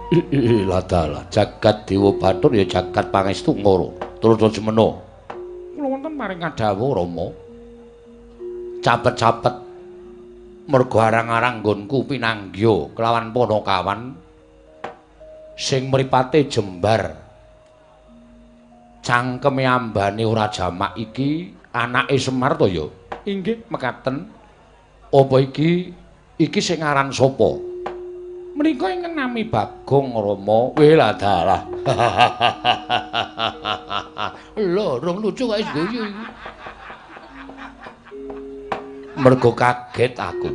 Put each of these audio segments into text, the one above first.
Lah dalah jagat Dewa Bathara ya jagat pangestu ngoro. Terus semeno. Kula wonten maring kadhawuh Rama. Capet-capet mergo arang-arang nggonku pinanggya kelawan Panakawan sing mripate jembar. Cangkeme ambane ora jamak iki anake Semar to ya? Inggih mekaten. Apa iki sing aran sapa? Menika ingkang nami Bagong Rama. Weh lah dalah. Lho, rung lucu kok wis guyu iki. Mergo kaget aku.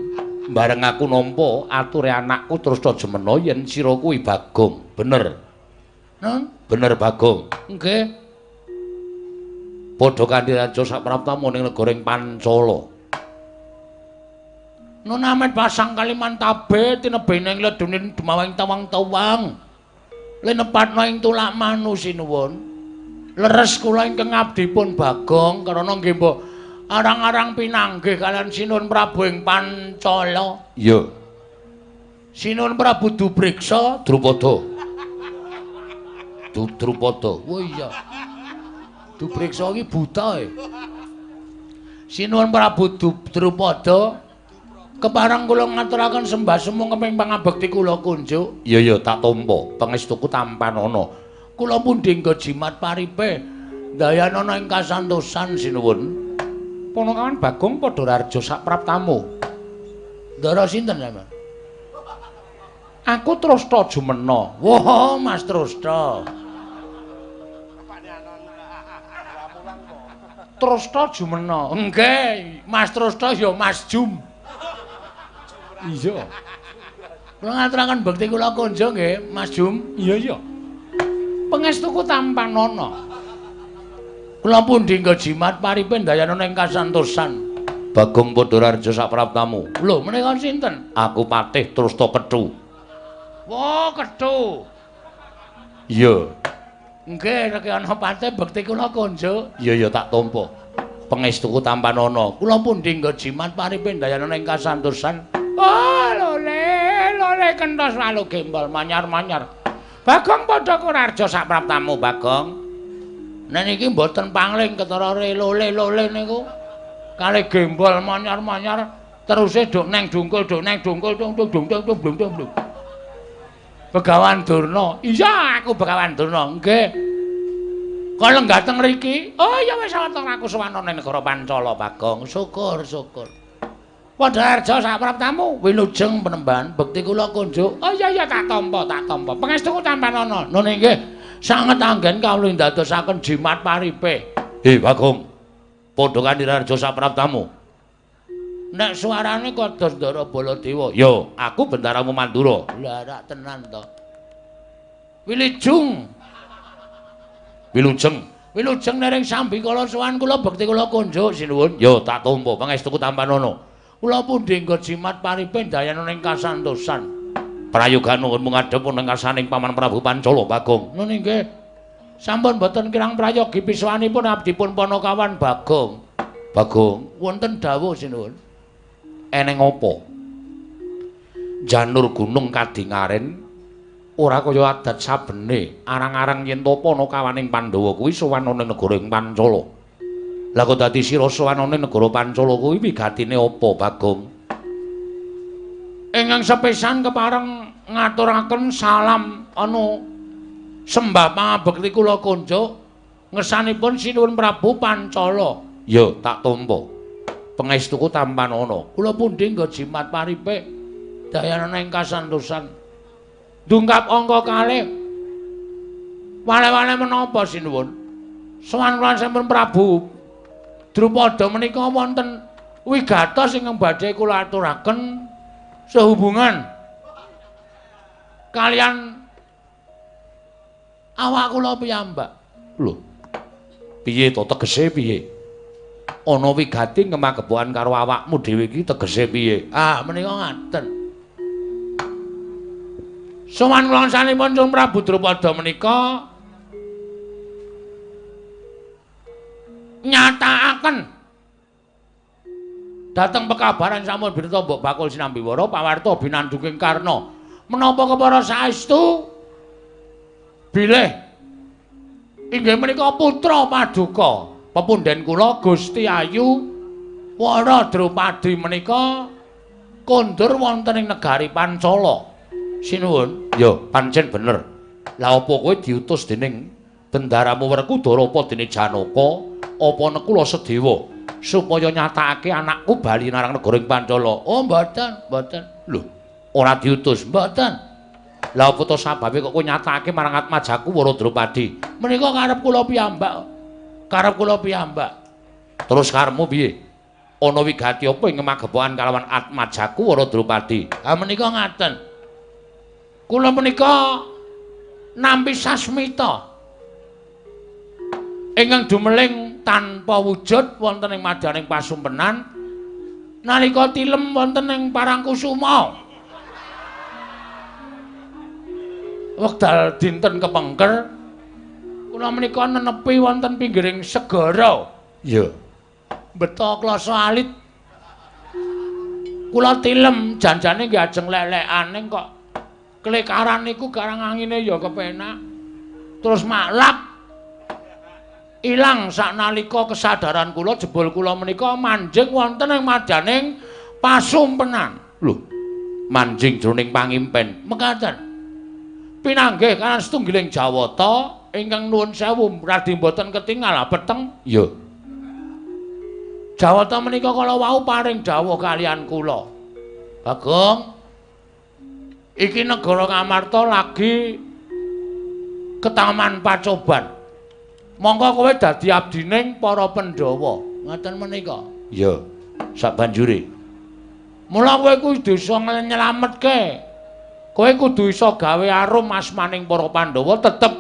Bareng aku nampa ature anakku terus ta jemena yen sira kuwi Bagong. Bener. Bener Bagong. Nggih. Padha kanthi raja sapraptamu ning negara Pancala. Nona amet pasang kaliman tabe tinebene ing ledune dumawing tawang-tawang. Lenepatna ing tulak manusi nuwun. Leres kula ingkang ngabdipun Bagong karana nggih mbok arang-arang pinanggih kalian Sinuhun Prabu ing Pancala. Iya. Sinuhun Prabu Dubriksa Drupada. Drupada. Oh iya. Dubriksa iki buta e. Sinuhun Prabu Drupada kepareng kula ngaturaken sembah semung keping pangabekti kula kunjuk. Iya tak tampa. Pangestuku tampan ana. Kula pundhi nggo jimat paripe dayanana ing kasantosan sinuwun. Panakawan Bagong padha raja sapraptamu. Ndara sinten sampean? Aku Trasta Jumena. Wah, Mas Trasta. Trasta Jumena. Nggih, Mas Trasta ya Mas Jum. Iya. Kula ngaturaken bekti kula kunjuk nggih, Mas Jum. Iya. Pangestuku tampan ana. Kula pundhi nggo jimat paripe dayanana ing kasantosan. Bagong Padhararja sapraptamu. Lho, menika sinten? Aku Patih Trasta Kethu. Wah, Kethu. Iya. Nggih, nek ana Patih bekti kula kunjuk. Iya tak tampa. Pangestuku tampan ana. Kula pundhi nggo jimat paripe dayanana ing kasantosan. Oh, lole kenthos lalu gembol manyar-manyar. Bagong Padhararja sapraptamu Bagong. Nek niki mboten pangling ketara lole niku. Kalih gembol manyar-manyar teruse duk neng dungkul tung. Begawan Durna. Iya, aku Begawan Durna. Nggih. Kala ngateng mriki. Oh, ya wis wonten aku sowan ning negara Pancala Bagong. Syukur. Padhararja sapraptamu wilujeng penemban bekti kula kunjuk. Oh iya tak tampa. Pangestuku tampan ana. Nun nggih sanget anggen kawula ndadosaken jimat paripe. Bagong. Padha kanthi raja sapraptamu. Nek suarane kados Ndara Baladewa. Yo, aku bendaramu Mandura. Lah rak tenan to. Wilujeng nering sambi kala sowan kula bekti kula kunjuk sinuwun. Yo tak tampa pangestuku tampan ana. Kula pundhi nggo jimat paripe dayanana ing kasantosan. Prayogan nuwun ngadhep ning karsaning Paman Prabu Pancala Bagong. Nun nggih. Sampun boten kirang prayogi piswanipun abdipun Panakawan Bagong. Bagong, wonten dawuh sinuwun. Eneng apa? Janur gunung kadingaren ora kaya adat sabene. Arang-arang yen to Panakawaning Pandhawa kuwi sowan ning negara ing Pancala. Lah kok dadi sira sowanane negara Pancala kuwi wigatine apa, Bagong? Ingkang sepisan kepareng ngaturaken salam sembah pangabekti kula kunjuk ngersanipun Sinuhun Prabu Pancala. Ya, tak tampa. Pangestuku tampan ana. Kula pundhi nggo jimat paripe dayanana ing kasantosan. Dungkap angka kalih. Wale-wale menapa sinuwun? Sowan kula sampun Prabu Drupada menika wonten wigatos ingkang badhe kula aturaken sehubungan kalian awak kula piyambak. Lho. Piye to tegese piye? Ana wigati ngemagepokan karo awakmu dhewe iki tegese piye? Ah, menika ngaten. Sowan kula sanipun Cung Prabu Drupada menika nyatakaken dhateng pekabaran sampun birta mbok bakul sinambiwara pawarta binandhunging Karna menapa kepara saestu Bilih inggih menika putra paduka pepundhen kula Gusti Ayu Wara Drupadi menika kondur wonten ing negari Pancala. Sinuwun. Ya, pancen bener. Lah apa kowe diutus dening bendaramu Werkudara apa dene Janaka apa nekula Sedewa supaya nyatakake anakku bali narang negara ing Pancala? Oh, mboten, mboten. Lho, ora diutus, mboten. Lah apa to sababe kok kowe nyatakake marang Atmajaku Wara Drupadi? Menika karep kula piyambak. Karep kula piyambak. Terus karepmu piye? Ana wigati apa ing magepokan kalawan Atmajaku Wara Drupadi? Ha menika ngaten. Kula menika nampi sasmita ingkang dumeling tanpa wujud wonten ing madaning pasumpenan nalika tilem wonten ing Parangkusuma. Wekdal dinten kepengker kula menika nenepi wonten pinggiring segara. Ya. Beta klasa alit. Kula tilem janjane nggih ajeng lek-lekane kok klekaran niku garang angine ya kepenak. Terus maklap ilang saknalika kesadaran kula jebul kula menika manjing wonten ing madaning pasumpenan. Lho, manjing jroning pangimpen. Mekaten. Pinanggih kanan setunggiling Jawata ingkang nuwun sewu radi mboten ketingal peteng. Ya. Jawata menika kala wau paring dawuh kalian kula. Bagong, iki negara Ngamarta lagi ketaman pacoban. Monggo kowe dadi abdining para Pandhawa. Ngoten menika. Ya, sabanjure. Mula kowe kudu iso nyelametke. Kowe kudu iso gawe arum asmaning para Pandhawa tetep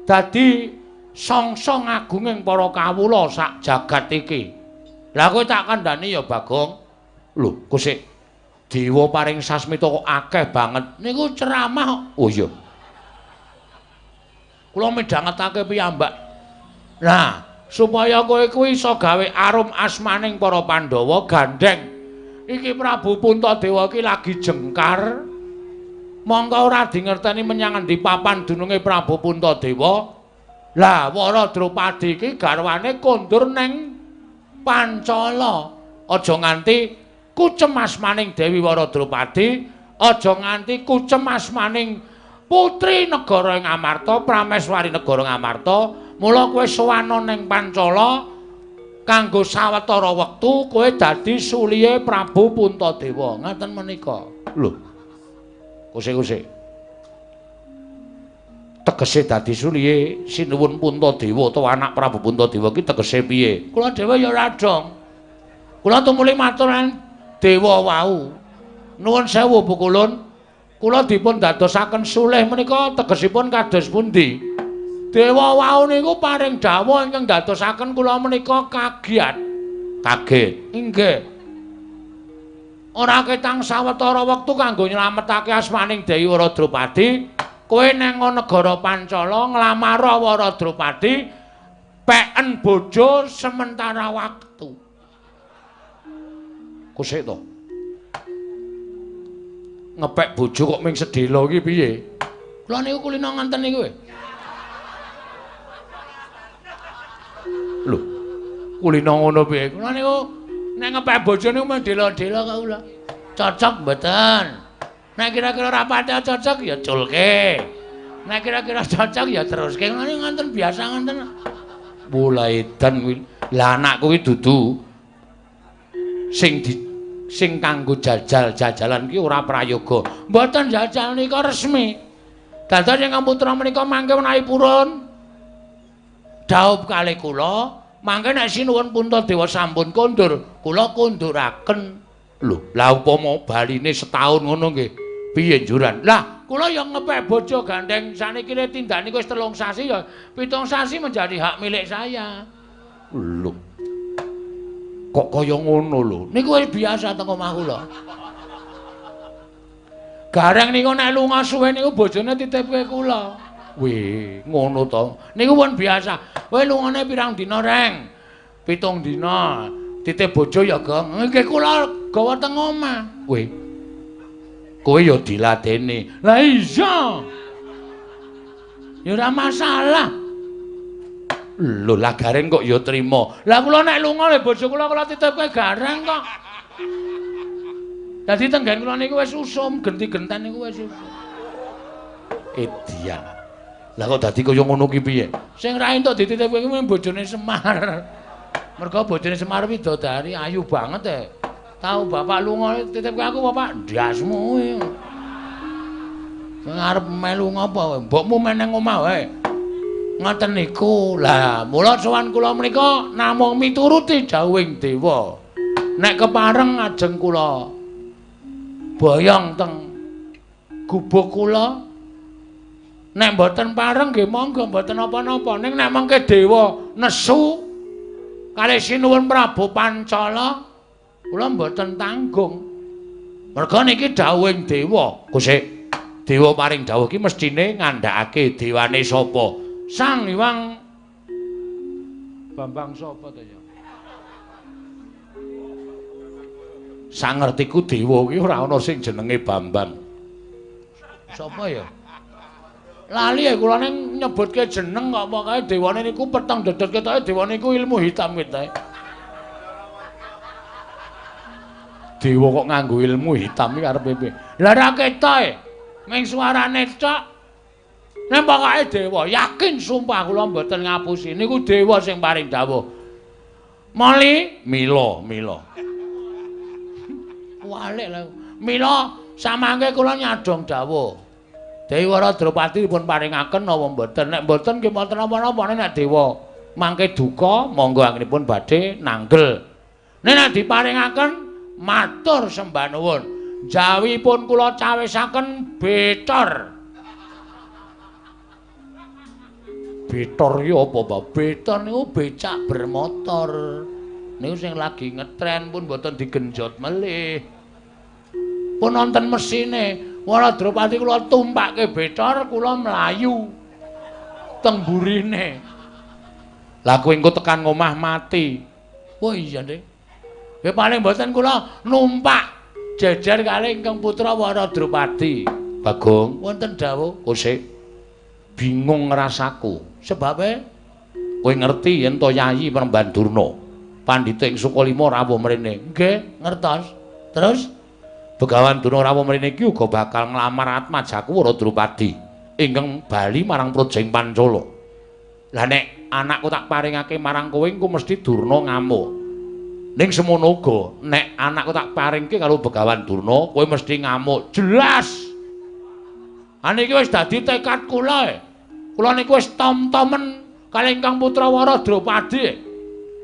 dadi sangsa ngagunging para kawula sak jagat iki. Lah kowe tak kandhani ya Bagong. Lho, kok dewa paring sasmita kok akeh banget. Niku ceramah. Oh iya. Kula midhangetake piyambak. Nah, supaya kowe kuwi iso gawe arum asmaning para Pandhawa gandeng. Iki Prabu Puntadewa iki lagi jengkar. Mongko ora dingerteni menyang endi papan dununge Prabu Puntadewa. Lah, Wara Drupadi iki garwane kondur neng Pancala. Aja nganti kucem asmaning Dewi Wara Drupadi, aja nganti kucem asmaning putri negara Ngamarta, prameswari negara Ngamarta. Mula kowe sowan ning Pancala kanggo sawetara wektu kowe dadi sulihe Prabu Puntadewa. Ngaten menika. Lho. Kose-kose. Tegese dadi sulihe Sinuwun Puntadewa utawa anak Prabu Puntadewa iki tegese piye? Kula dhewe ya ora dong. Kula tumuli matur dewa wau. Nuwun sewu Bu Kulun. Kula dipun dadosaken sulih menika tegesipun kados pundi? Dewa wau niku paring dawuh ingkang dadosaken kula menika kagiat. Kaget. Inggih. Ora ketang sawetara wektu kanggo nyelametake asmaning Dewi Wara Drupadi. Kowe nang negara Pancala nglamar Wara Drupadi peken bojo sementara waktu. Kusik to. Ngepek bojo kok ming sedhela iki piye? Kula niku kulina nganten niku. Lho. Kulina ngono piye? Kula niku nek ngepek bojo niku mung dela-dela kok kula. Cocok mboten? Nek kira-kira rapate cocok ya culke. Nek kira-kira cocok ya teruske. Ngono nganten biasa nganten. Mulai dan kuwi. Lah anakku kuwi dudu sing kanggo jajal-jajalan ki ora prayoga. Mboten jajal nika resmi. Dados ingkang putra menika mangke menawi purun dhaup kalih kula, mangke nek Sinuwun Puntadewa sampun kondur, kula konduraken. Lho, lah upama baline setahun ngono nggih. Piye njuran? Lah, kula ya ngepek bojo gandeng saniki tindak niku wis 3 sasi ya 7 sasi menjadi hak milik saya. Lho. Kok kaya ngono lho. Niku biasa teng omah kula. Gareng niku nek lunga suwe niku bojone titipke kula. Weh, ngono to. Niku pun biasa. Kowe lungane pirang dina, Reng? 7 dina. Titip bojo ya, Gong. Nggih kula gawa teng omah. Weh. Kowe ya diladeni. Lah iya. Ya ora masalah. Lho lah gareng kok ya trima. Lah kula nek lunga le bojo kula titipke gareng kok. Dadi tenggen kula niku wis usum, genti-genten niku wis usum. Edian. Lah kok dadi kaya ngono ki piye? Sing ra entuk dititipke kuwi bojone Semar. Mergo bojone Semar widodari ayu banget e. Tahu bapak lunga titipke aku bapak ndasmu kuwi. Ngarep melu ngapa? Mbokmu meneng omah wae. Ngoten niku. Lah, mula sowan kula menika namung mituruti dawuhing dewa. Nek kepareng ajeng kula boyong teng gubuk kula. Nek mboten pareng nggih monggo mboten apa-napa. Ning nek mengke dewa nesu kalih sinuwun Prabu Pancala kula mboten tanggung. Merga niki dawuhing dewa. Gusik, dewa paring dawuh ki mestine ngandhakake dewane sapa? Sang Hyang Bambang sapa to ya? Sang ngertiku dewa ki ora ana sing jenenge Bambang. Sapa ya? Lali ya kula ning nyebutke jeneng kok pokoke dewane niku peteng dedet ketoke dewane niku ilmu hitam ketoke. Dewa kok nganggo ilmu hitam iki karepe piye? Lah ra ketoke. Ming suarane tok. Nek pokoke dewa, yakin sumpah kula mboten ngapusi. Niku dewa sing paring dawuh. Moli, mila. Walik lho. Mila samangke kula nyadong dawuh. Dewi Waradropati dipun paringaken napa mboten? Nek mboten nggih mboten napa-napa nek dewa mangke duka monggo anggenipun badhe nanggel. Nek diparingaken matur sembah nuwun. Jawipun kula cawisaken Betor. Betor iki apa, Mbak? Betor niku becak bermotor. Niku sing lagi ngetren pun mboten digenjot melih. Pun wonten mesine. Waradropati kula tumpake Betor, kula mlayu teng burine. Lah kowe engko tekan ngomah mati. Oh iya, Dik. Ya paling mboten kula numpak jejer kalih ingkang putra Waradropati. Bagong, wonten dawuh, "Kosik, bingung ngrasaku." Sebabe kowe ngerti yen to Yayi Peremban Durna, pandhita ing Sukalima rawuh mrene. Nggih, ngertos. Terus Begawan Durna rawuh mrene iki uga bakal nglamar Atmajaku Waradropati ingkang bali marang Projeng Pancala. Lah nek anakku tak paringake marang kowe engko mesti Durna ngamuk. Ning semono uga nek anakku tak paringke karo Begawan Durna, kowe mesti ngamuk. Jelas. Aniki wis dadi tekad kula. Kula niku wis tom-tomen kalih ingkang putra Waradropati.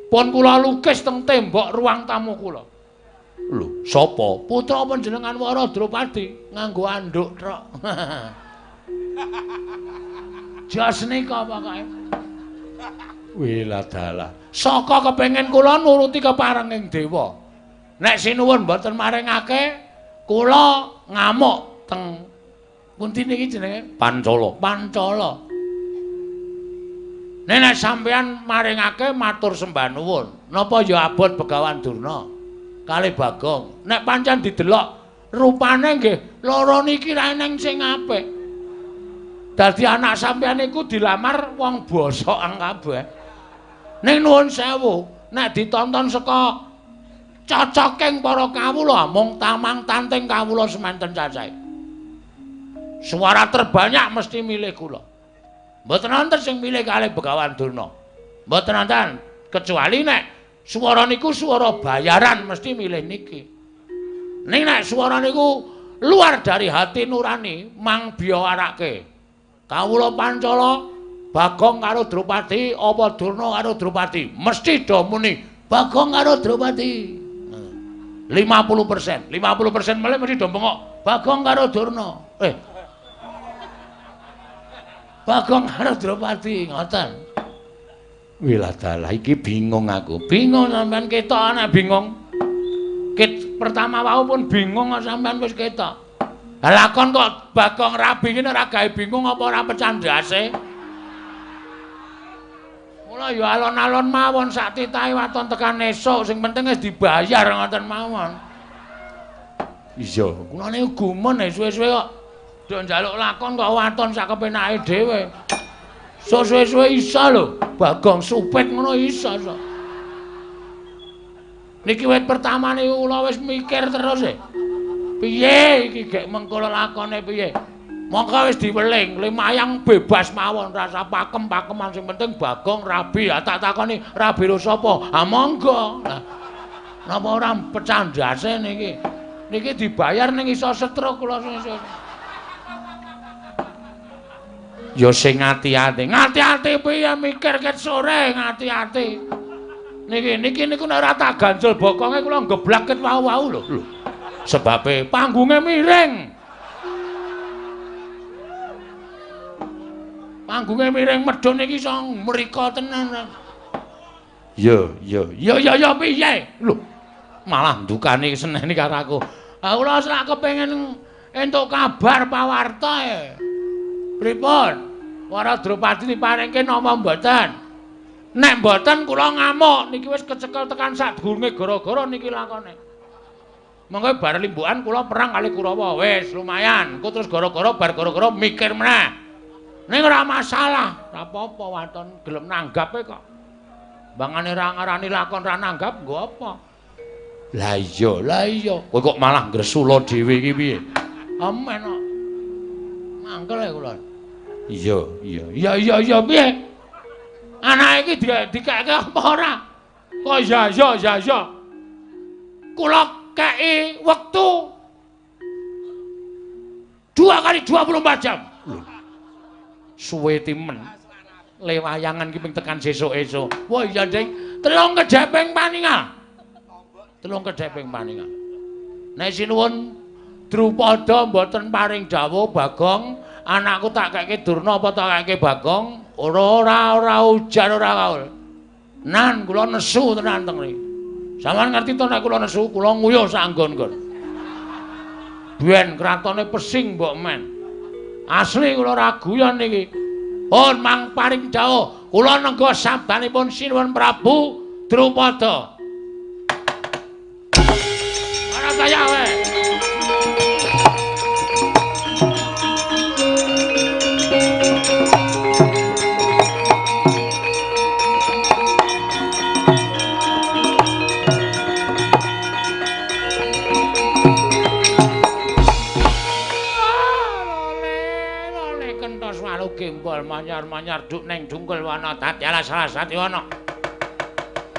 Pun kula lukis teng tembok ruang tamu kula. Lho, sapa? Putra panjenengan Waradropati nganggo anduk trok. Jas nika pokoke. Wiladalah. Saka kepengin kula nuruti keparenging dewa. Nek sinuwun mboten maringake, kula ngamuk teng pundi niki jenenge? Pancala. Nek sampeyan maringake matur sembah nuwun. Napa ya abot Begawan Durna kalih Bagong. Nek pancen didelok rupane nggih loro niki ra eneng sing apik. Dadi anak sampeyan iku dilamar wong bosok kabeh. Ning nuwun sewu, nek ditonton saka cocoking para kawula mung tamang tanting kawula semanten cacahe. Suara terbanyak mesti milih kula. Mboten wonten sing milih kalih Begawan Durna. Mboten wonten kecuali nek swara niku swara bayaran mesti milih niki. Ning nek swara niku luar dari hati nurani mang biawarake. Kawula Pancala Bagong karo Dropati apa Durna karo Dropati mesti do muni Bagong karo Dropati. 50%, 50% melih mesti do bengok Bagong karo Durna. Bagong karo Dropati ngoten. Wiladalah iki bingung aku. Bingung sampean ketok ana bingung. Pertama wau pun bingung sampean wis ketok. Lah lakon kok Bagong rabi ngene ora gawe bingung apa ora pecandhase? Mula ya alon-alon mawon sak titahe waton tekan esuk sing penting wis dibayar ngoten mawon. Iya, kula niku gumun suwe-suwe kok nduk njaluk lakon kok waton sak kepenake dhewe. Suwe-suwe iso lho. Bagong supit ngono iso. Niki wit pertamane kula wis mikir terus e. Piye iki gek mengko lakone piye? Mongko wis diweling, lumayang bebas mawon rasa pakem-pakeman sing penting Bagong rabi. Tak takoni rabi lho sapa? Ha monggo. Lah napa ora pecandhase niki? Niki dibayar ning iso setruk kula sesuk. Ya sing ati-ati. Ngati-ati piye mikir ket sore ngati-ati. Niki niku nek ora tak ganjel bokonge kula geblak ket wau-wau lho. Sebabe panggunge miring. Panggunge miring medhun iki iso mriko tenan. Ya piye? Lho. Malah ndukani seneni karo aku. Kula sak kepengin entuk kabar pawarta e. Pripun? Para Drupadi diparingke napa mboten? Nek mboten kula ngamuk niki wis kecekel tekan sadurunge gara-gara niki lakone. Mengko bar limbukan kula perang kali Kurawa wis lumayan. Engko terus gara-gara bar gara-gara mikir meneh. Ning ora masalah, ora apa-apa waton gelem nanggape kok. Bangane ra ngarani lakon ra nanggap nggo apa? Lah iya. Kowe kok malah gresula dhewe iki piye? Amen kok. Mangkel ya kula. Iya piye? Anake iki dikeke apa ora? Kok ya. Kula kei wektu 2 kali 24 jam. Suwe timen. Lewayangan ki ping tekan sesuk-esuk. Wah iya, Ding. 3 kedheping paningal. 3 kedheping paningal. Nek sinuwun Drupada mboten paring dawuh Bagong, anakku tak keke Durna apa tak keke Bagong? Ora ujan ora kaul. Nan kula nesu tenan teng mriki. Sampeyan ngerti to nek kula nesu, kula nguyuh sak nggon-nggon. Biyen kratone Pesing mbok men. Asli kula ora guyon niki. Pun mang paring dawuh, kula nengga sabdanipun Sinuwun Prabu Drupada. Ana kaya wae. Gembol manyar-manyar duk neng dungkul wana dadi ala salah sati wana.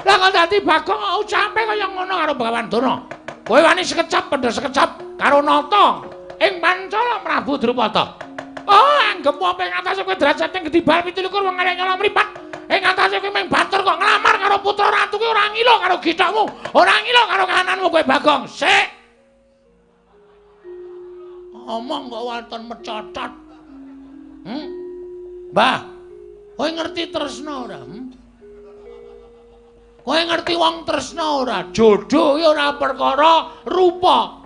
Lah kok dadi Bagong ucape kaya ngono karo Bagawan Durna. Kowe wani sekecap pedha sekecap karo nata ing Pancala Prabu Drupada. Oh, anggep apa ing atase kowe derajate gedibal 17 wong arek nyala mripat. Ing atase kowe mung batur kok nglamar karo putra ratu ki ora ngilo karo githokmu, ora ngilo karo kahananmu kowe Bagong. Sik. Omong kok wonten mecotot. Mbah, kowe ngerti tresna ora? Kowe ngerti wong tresna ora? Jodoh ya ora perkara rupa.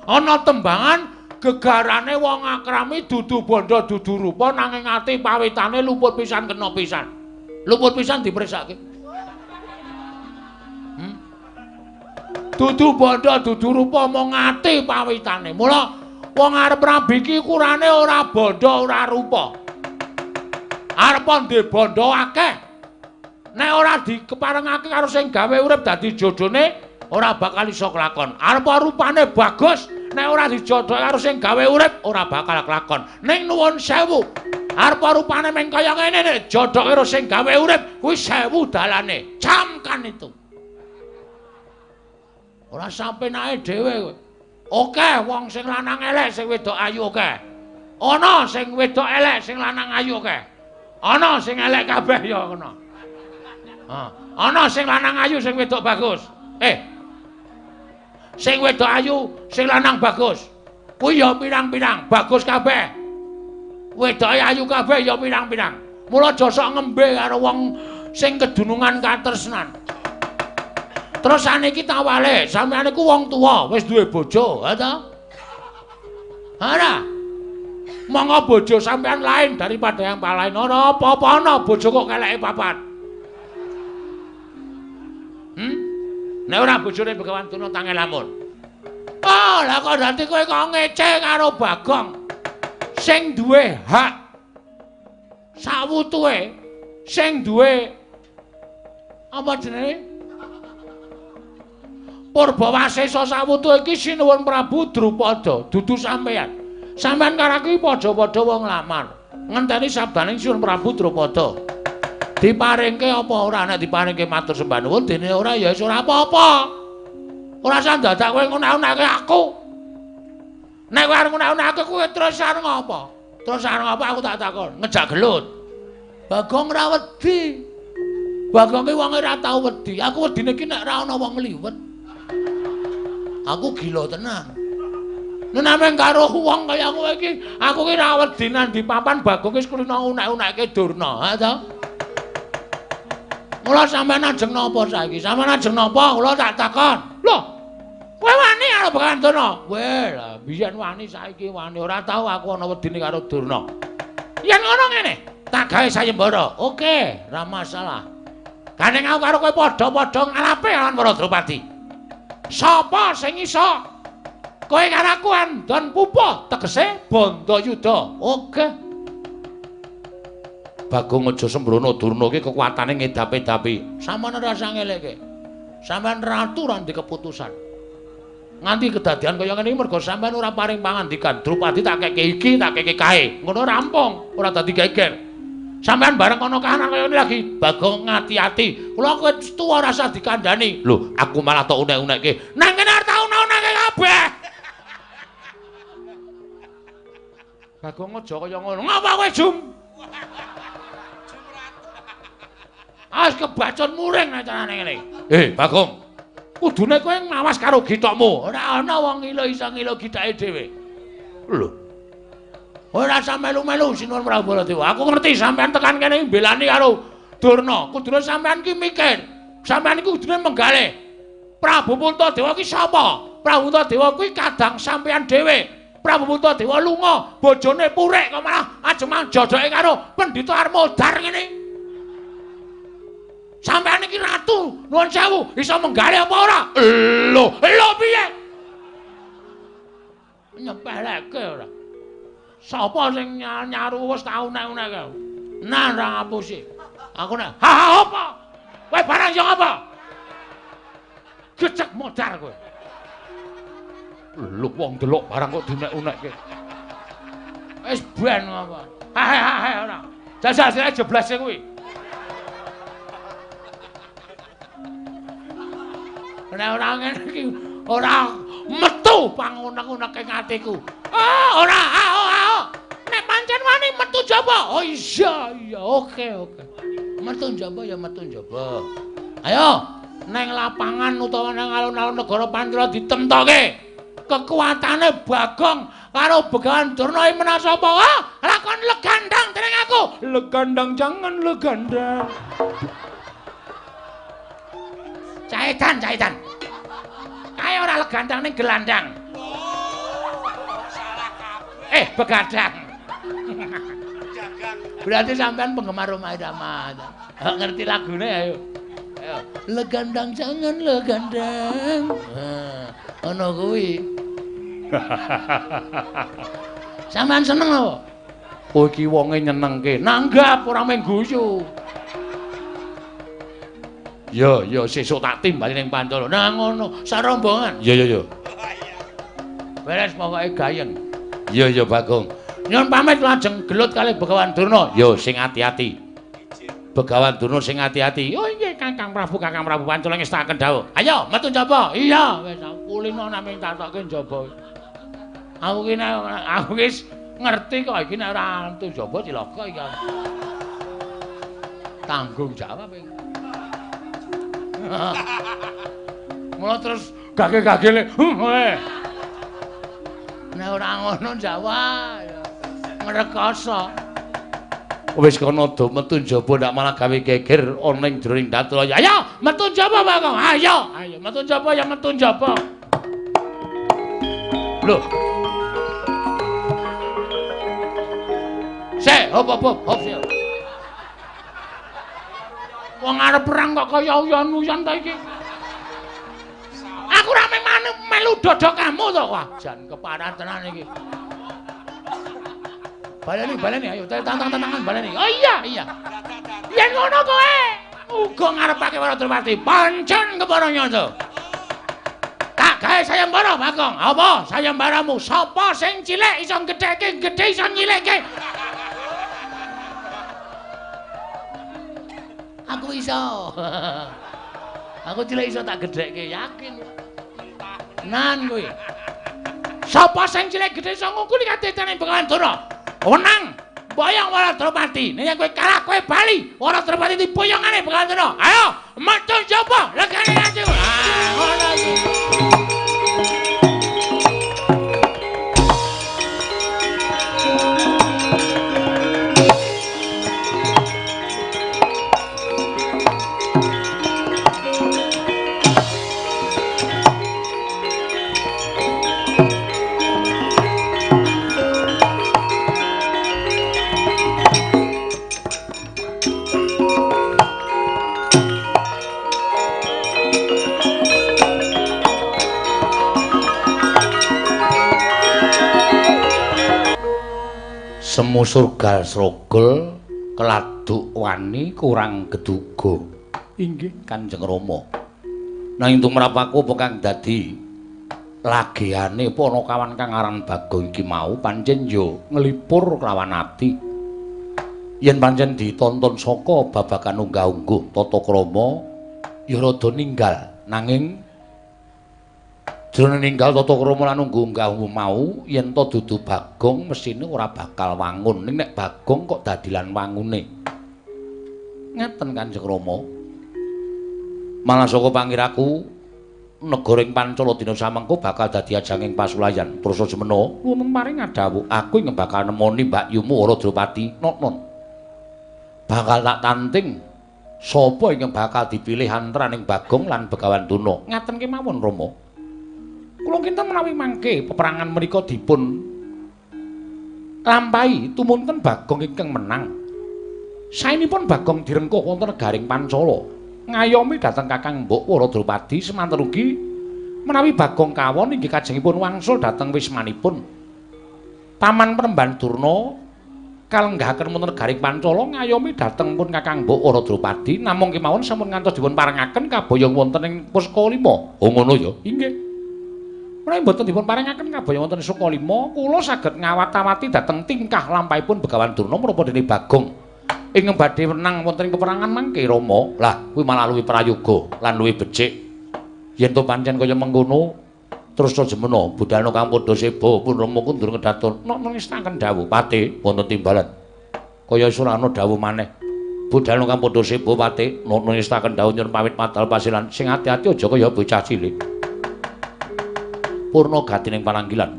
Ana tembangan gegarane wong akrami dudu bondo dudu rupa nanging ati pawitane luput pisan kena pisan. Luput pisan dipreksake. Dudu bondo dudu rupa mung ati pawitane. Mula wong arep rabi iki ukurane ora bondo ora rupa. Arep ndhe bondo akeh. Nek ora dikeparengake karo sing gawe urip dadi jodhone ora bakal iso kelakon. Arep rupane bagus, nek ora dijodohi karo sing gawe urip ora bakal kelakon. Ning nuwun sewu, arep rupane meng kaya ngene nek jodhoke karo sing gawe urip kuwi 1000 dalane. Camkan itu. Ora sampe nae dhewe kowe. Oke, wong sing lanang elek, sing wedok ayu oke. Ana sing wedok elek, sing lanang ayu oke. Ana sing elek kabeh ya ngono. Ana sing lanang ayu, sing wedok bagus. Sing wedok ayu, sing lanang bagus. Kuwi ya pirang-pirang, bagus kabeh. Wedoke ayu kabeh ya pirang-pirang. Mula aja sok ngembe karo wong sing kedunungan katresnan. Terus saniki tak wale, sampeyan iku wong tuwa, wis duwe bojo, ha ta? Ora. Monggo bojo sampeyan lain daripada yang lain. Ora apa-apa ana bojo kok keleke papat. Nek ora bojone Begawan Durna tangel lamun. Oh, lah kok dadi kowe kok ngece karo Bagong sing duwe hak. sawutuhe sing duwe apa jenenge Purbawasesa sawutu iki sinuwun Prabu Drupada dudu sampeyan. Sampeyan karo iki padha-padha wong lamar. Ngenteni sabdaning Sinuwun Prabu Drupada. Diparingke apa ora nek diparingke matur sembah nuwun dene ora ya wis ora apa-apa. Ora usah dadak kowe ngunak-unake aku. Nek kowe arep ngunak-unake kowe terus arep ngopo? Terus arep ngopo aku tak takon. Ngejak gelut. Bagong ra wedi. Bagong ki wonge ra tau wedi. Aku wedine ki nek ra ana wong liwet. Aku gila tenan. Nek ameng karo wong kaya kowe iki, aku ki ra wedi nang di papan Bagong wis kulino unek-unekke Durna, ha to? Mula sampeyan ajeng napa saiki? Sampeyan ajeng napa? Kula tak takon. Lho, kowe wani karo Begawan Durna? Weh, lah biyen wani saiki wani ora tau aku ana wedine karo Durna. Yen ngono ngene, tak gawe sayembara. Oke, ra masalah. Gandeng aku karo kowe padha-padha ngalape lawan para Drupadi. Sapa sing iso kowe karo aku andon pupuh tegese Bandayuda. Oke. Bagong aja sembrono Durna iki kekuatane ngedap-edapi. Sampeyan ora usah ngelekke. Sampeyan ratu ra ndek keputusan. Nganti kedadian kaya ngene iki mergo sampeyan ora paring pangandikan. Drupadi tak keke iki, tak keke kae. Ngono rampung, ora dadi geger. Sampeyan bareng ana kahanan kaya ngene lagi, Bagong ngati-ati. Kula kowe tuwa ora usah dikandhani. Lho, aku malah tok unek-unekke. Nang kene arep tak unek-unekke kabeh. Bagong aja kaya ngono. Ngapa kowe jum? As kebacon muring nek carane ngene. Bagong. Kudune kowe ngawas karo githokmu. Ora ana wong ngilo iso ngilo githake dhewe. Lho. Ora usah melu-melu Sinuwun Prabu Baladewa. Aku ngerti sampean tekan kene mbelani karo Durna. Kudune sampean ki mikir. Sampean iki kudune menggalih. Prabu Puntadewa ki sapa? Prabu Puntadewa kuwi kadang sampean dhewe. Prabu Puntadewa lunga, bojone purik kok malah ajeng jodoke karo Pendhita Armodar ngene. Sampeyan iki ratu, nuwun sewu, iso menggalih apa ora? Lho piye? Nyepeleke ora. Sapa sing nyaru wis tau nek-nek. Nah, ra ngapusi. Aku nek, "Ha apa? Kowe barang yo apa?" Gecek modar kowe. Lho wong delok barang kok dinek-unekke. Wis ben apa? Ha ora. Jajal sing jeblas kuwi. Nek ora ngene iki ora metu pangunek-uneke atiku. Ora. Nek pancen wani metu jaba. Oh iya, oke. Metu jaba ya metu jaba. Ayo, neng lapangan utawa nang alun-alun negara Pandura ditemtoke. Kekuatane Bagong karo Begawan Durna iki menawa sapa? Lakon legandang dening aku. Legandang jangan legandang. Caedan. Kae ora legandang ning gelandang. Salah kabeh. Begadang. Berarti sampean penggemar Rhoma Irama. Ngerti lagune ayo. Legandang jangan legandang. Ono kuwi. Sampean seneng apa? Oh iki wonge nyenengke. Nanggap ora mung guyu. Ya, sesuk tak timbali ning Pancala. Nah ngono, sarombongan. Ya. Beres pokoke gayeng. Ya Bagong. Nyuwun pamit lajeng gelut kalih Begawan Durna. Ya sing ati-ati. Begawan Durna sing ati-ati. Oh nggih Kakang Prabu Pancala ngestaken dawuh. Ayo metu njaba. Iya, wis kulino namung tatokke njaba. Aku wis ngerti kok iki nek ora metu njaba cilaka iki. Tanggung jawab iki. Mula terus gage-gagele. Nek ora ngono Jawa ngrekoso. Wis kono do metu njaba ndak malah gawe geger ana ning jroning Datraya. Ayo metu njaba Bagong. Ayo metu njaba ya metu njaba. Lho. Hop sik. Wong arep perang kok kaya uyon-uyon ta iki. Aku ra melu dodok kamu to, wah jan keparan tenan iki. Baleni ayo tantangan baleni. Oh iya. Yen ngono kowe uga ngarepake Waradrawati pancen kepara nyanda. Tak gawe sayembara Bagong. Apa sayembaramu? Sapa sing cilik iso gedheke, gedhe iso nyilikke? Aku iso. Aku cilik iso tak gedheke, yakin. Nan kuwi. Sapa sing cilik gedhe iso ngungkuli kadhetane Bengawan Durna? Wenang boyong Waradrawati. Nek kowe kalah kowe bali. Waradrawati diboyongane Bengawan Durna. Ayo, metu njaba legane ati. Ah, ngono iki. Semu surgal srogol keladuk wani kurang geduga. Inggih Kanjeng Rama. Nanging tumrap aku apa kang dadi lagiane Panakawan kang aran Bagong iki mau pancen yo nglipur kelawan ati. Yen pancen ditonton saka babagan unggah-ungguh tata krama ya rada ninggal. Nanging jroning ninggal tata krama lan unggah mau yen to dudu Bagong mesine ora bakal wangun. Ning nek Bagong kok dadilan wangune. Ngeten Kanjeng Rama. Malah saka pangiraku negara ing Pancala dina samengko bakal dadi ajanging pasulayan. Prasa semena wonten maring adawuh aku ing bakal nemoni Mbak Yumu Waradrawati non. Bakal tak tanting sapa ing bakal dipilih antaraning Bagong lan Bengawan Durna. Ngaten kemawon Rama. Kula kinten menawi mangke peperangan menika dipun lampahi tumunten Bagong ingkang menang. Saenipun Bagong direngkuh wonten negaring Pancala. Ngayomi dhateng Kakang Mbok Waradrawati semanten ugi menawi Bagong kawon inggih kajengipun wangsul dhateng wismanipun. Paman Premban Durna kalenggahaken wonten negaring Pancala ngayomi dhateng pun Kakang Mbok Waradrawati namung kemawon sampun ngantos dipun parengaken kaboyong wonten ing Puskalima. Oh ngono ya. Inggih. Menawi mboten dipun parengaken kaboyong wonten ing Sukalima, kula saged ngawat-awati dhateng tingkah lampahipun Bengawan Durna menapa dene Bagong ingkang badhe menang wonten ing peperangan mangke Rama. Lah kuwi malah luwih prayoga lan luwih becik. Yen to pancen kaya mengkono terus jemena budalna kang padha seba pun Rama kundur ngedaton nek ngestaken dawuh Pati wonten timbalan. Kaya Surana dawuh maneh. Budalna kang padha seba Pati nek ngestaken dawuh nyuwun pamit madal pasilan sing ati-ati aja kaya bocah cilik. Purna gatining pananggilan.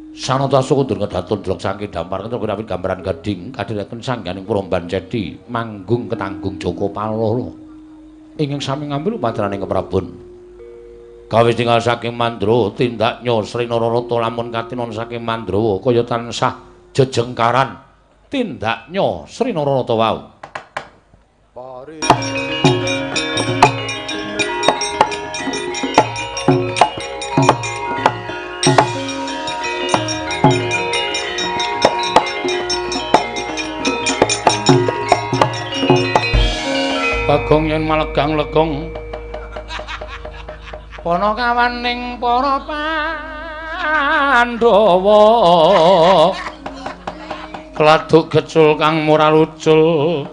Sanata kundur ngedaton drog sangke dampar kira-kira gambaran gading kadhiraken sangganing Pramban Cedi manggung ketanggung Joko Palala ingkang sami ngambil panteraning keprabon gawe tinggal saking Mandrawa tindaknya Sri Nararata lamun katinon saking Mandrawa kaya tansah jejengkaran tindaknya Sri Nararata wau Bagong yen malegang legong Panakawan ning para Pandhawa Kladuk gecul kang mural ucul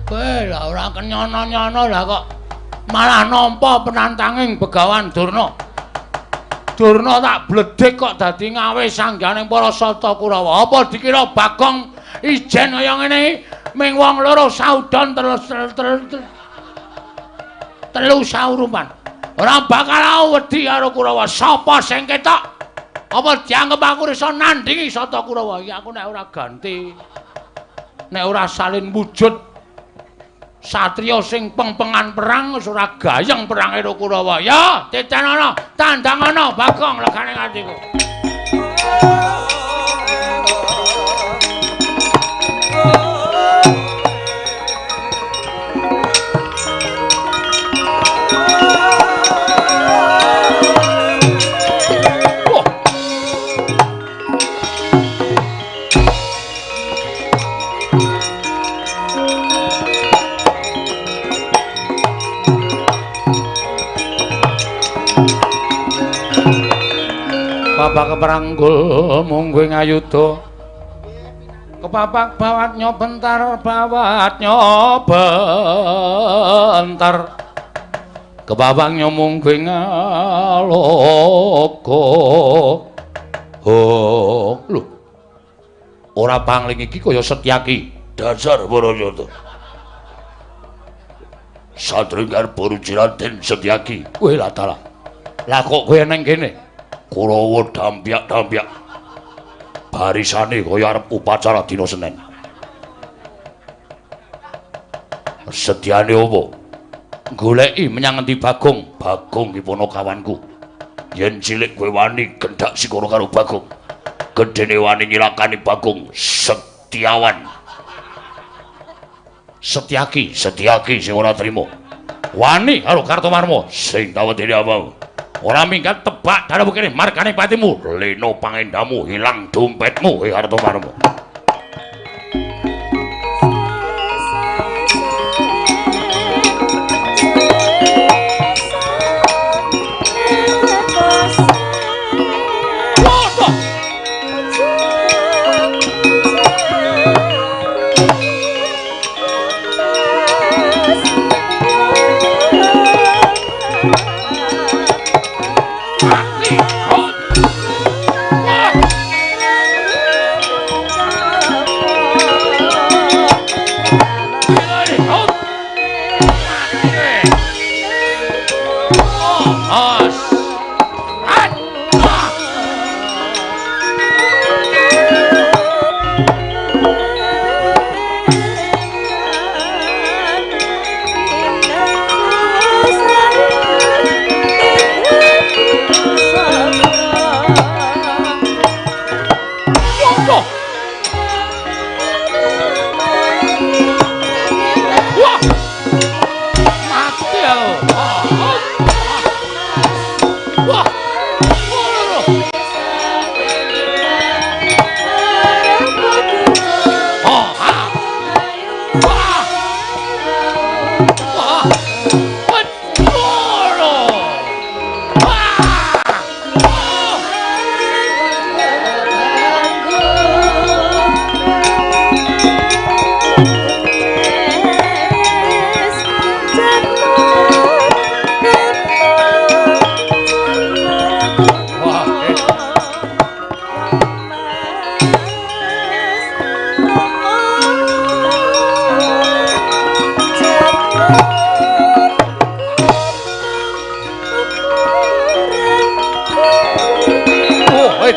kowe lha ora kenyono-nyono lah kok malah nampa penantanging Bengawan Durna. Durna tak bledhek kok dadi ngawe sangganing para Sata Kurawa. Apa dikira Bagong ijen kaya ngene ming wong loro saudon telu saurupan. Ora bakal wedi karo Kurawa. Sapa sing ketok? Apa dianggep aku iso nandingi Sata Kurawa? Iki aku nek ora ganti. Nek ora salin wujud satriya sing pengpengan perang wis ora gayeng perang karo Kurawa. Ya, titenono, tandangono Bagong legane atiku. Bapak keperanggul mungguh ngayuda. Kepapak bawat nyobentar bawat nyobentar. Kepapak nyomungguh ngalogo. Oh, lho. Ora pangling iki kaya Setyaki. Dasar Barayata. Sadringar Boruji Raden Setyaki. Weh lah dalah. Lah kok kowe neng kene? Kurawa dampyak-dampyak. Barisane kaya arep upacara dina Senin. Sedyane apa? Goleki menyang endi Bagong? Bagong iki ponokawanku. Yen cilik kowe wani kendhak sikara karo Bagong. Gedene wani nyilakani Bagong Setyawan. Setyaki sing ora trima. Wani karo Kartomarma sing tawedene apa? Ora minggat tebak dalu kene margane patimu. Leno pangendamu hilang dompetmu Kartomarma.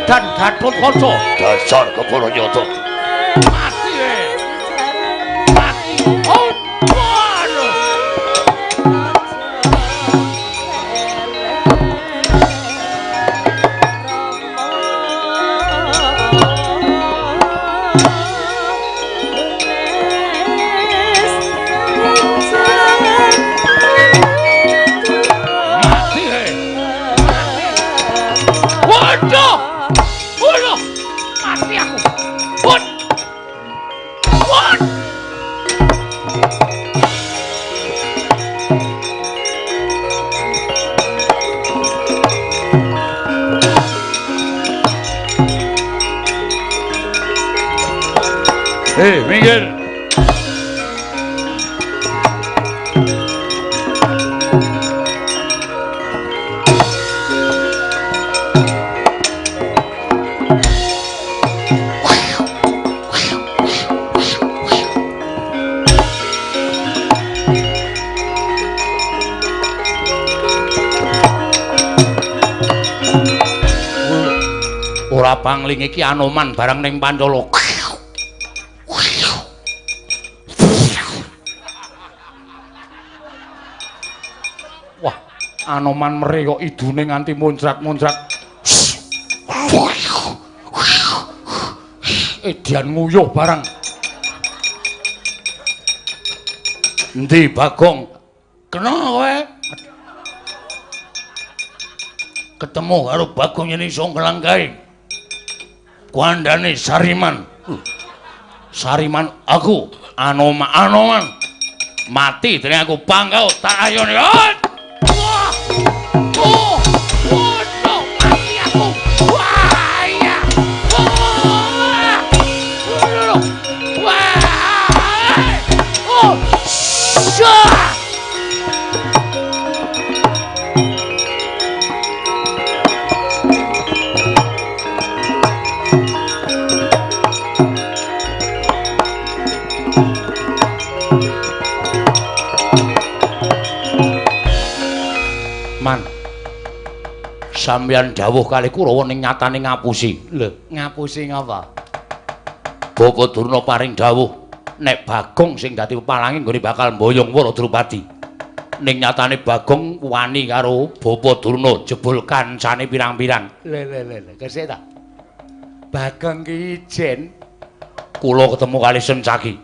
Dan Gatot Kaca dasar Kebarayata mati mati oh waduh minggir. Ora pangling iki Anoman barang ning Pancala. Anoman mere kok idune nganti muncrat-muncrat. Edian nguyuh barang. Endi Bagong? Kena kowe? Ketemu karo Bagong yen iso nglangkahi. Kuandane Sariman. Sariman aku Anoman. Mati dening aku pangkau tak ayone. Oh! sampeyan dawuh kali Kurawa ning nyatane ngapusi. Lho, ngapusi ngapa? Bapak Durna paring dawuh nek Bagong sing dadi pepalangi nggone bakal mboyong Wara Drupadi. Ning nyatane Bagong wani karo Bapak Durna jebul kancane pirang-pirang. Lho, kesik ta? Bagong ki ijen kula ketemu kali Sencaki.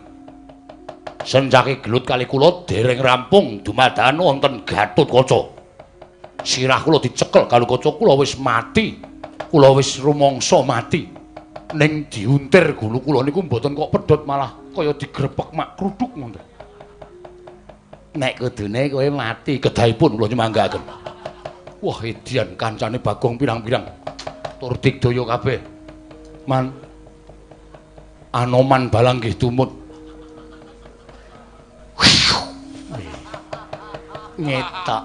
Sencaki gelut kali kula dereng rampung dumadakan wonten Gatotkaca. Sirah kula dicekel karo kaca kula wis mati. Kula wis rumangsa mati. Ning diuntir gulu kula niku mboten kok pedhot malah kaya digrepek mak kruduk ngoten. Nek kudune kowe mati kedahipun kula nyemanggaken. Wah, edian kancane Bagong pirang-pirang. Tur digdaya kabeh. Man Anoman balang nggih tumut. Ngetok.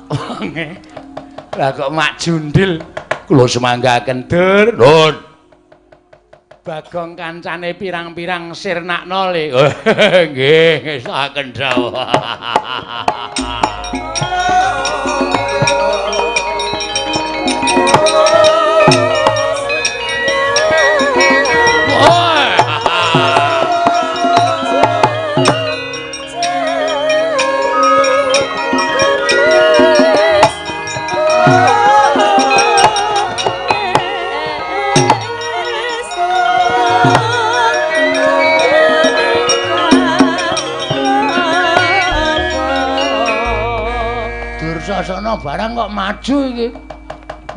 Lah kok mak jundil kula semanggaken Dur. Nun. Bagong kancane pirang-pirang sirnakno le. Nggih, saken dawuh. Dursasana barang kok maju iki.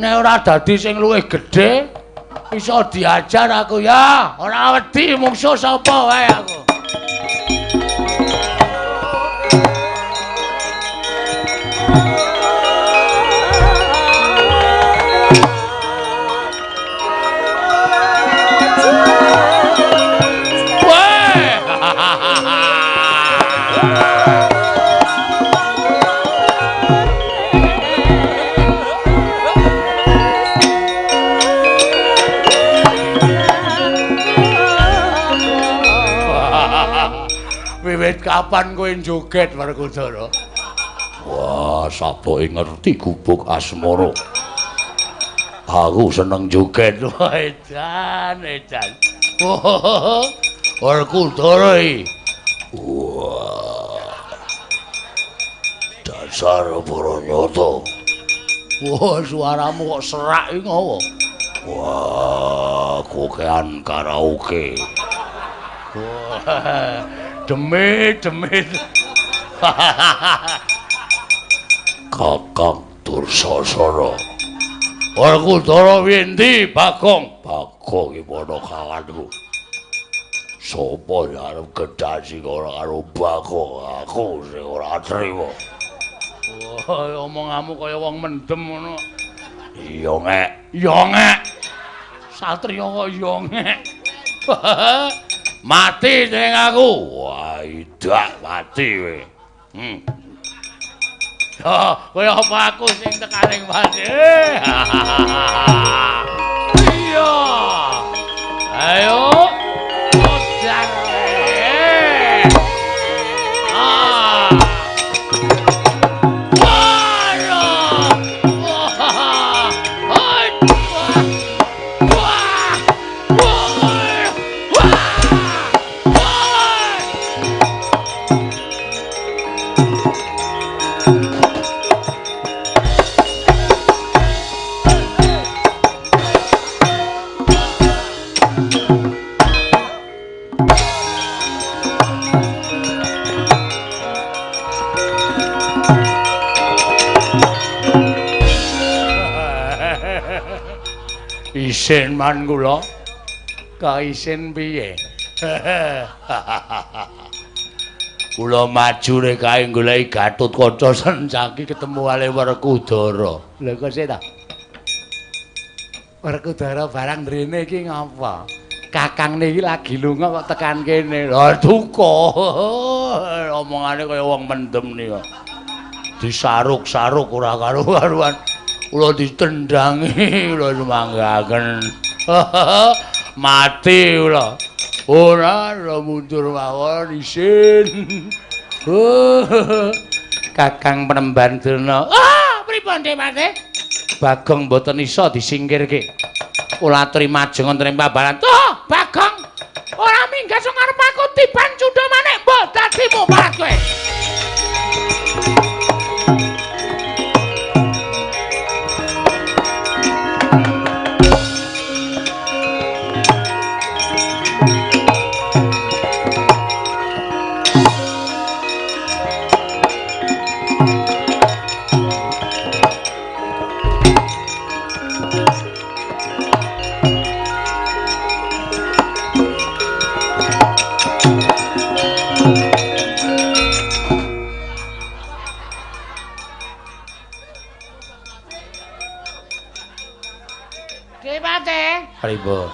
Nek ora dadi sing luwih gedhe, iso diajar aku ya. Ora wedi mungsuh sapa wae aku. Wiwit kapan kowe joget Werkudara? Wah, sapa ngerti gubuk asmara. Aku seneng joget. Wah, edan. Wah, Werkudara iki. Wah. Dasar Bharanyata. Wah, suaramu kok serak iki ngopo? Wah, kokean karaoke. Wah. Demit. Kakang Dursasana. Werkudara winti Bagong? Bagong iki padha kawanku. Sapa sing arep gedhasi ora karo Bagong? Aku sing ora trima. Wah, omonganmu kaya wong mendem ngono. Iya ngek. Satriya kok iya ngek. Mati ning aku. Wah, idak mati kowe. Kaya apa aku sing tekaning mati. Iya. Ayo. Ojar. Isin man kula. Kaisin piye? Kula maju rek kae goleki Gatotkaca Sencaki ketemu kali Werkudara. Lha kok sik ta? Werkudara barang mrene iki ngapa? Kakangne iki lagi lunga kok tekan kene. Lah duka. Omongane kaya wong mendem nika. Disaruk-saruk ora karo-karuan. Kula ditendangi, kula semanggaken. Mati kula. Ora mundur mawon isin. Kakang Penemban Durna. Ah, pripun Mas? Bagong mboten isa disingkirke. Kula aturi majeng wonten ing pabalan. Tuh, Bagong. Ora minggat sing arep aku tiban cundha manik mbok dadi muparat kowe. Pripun?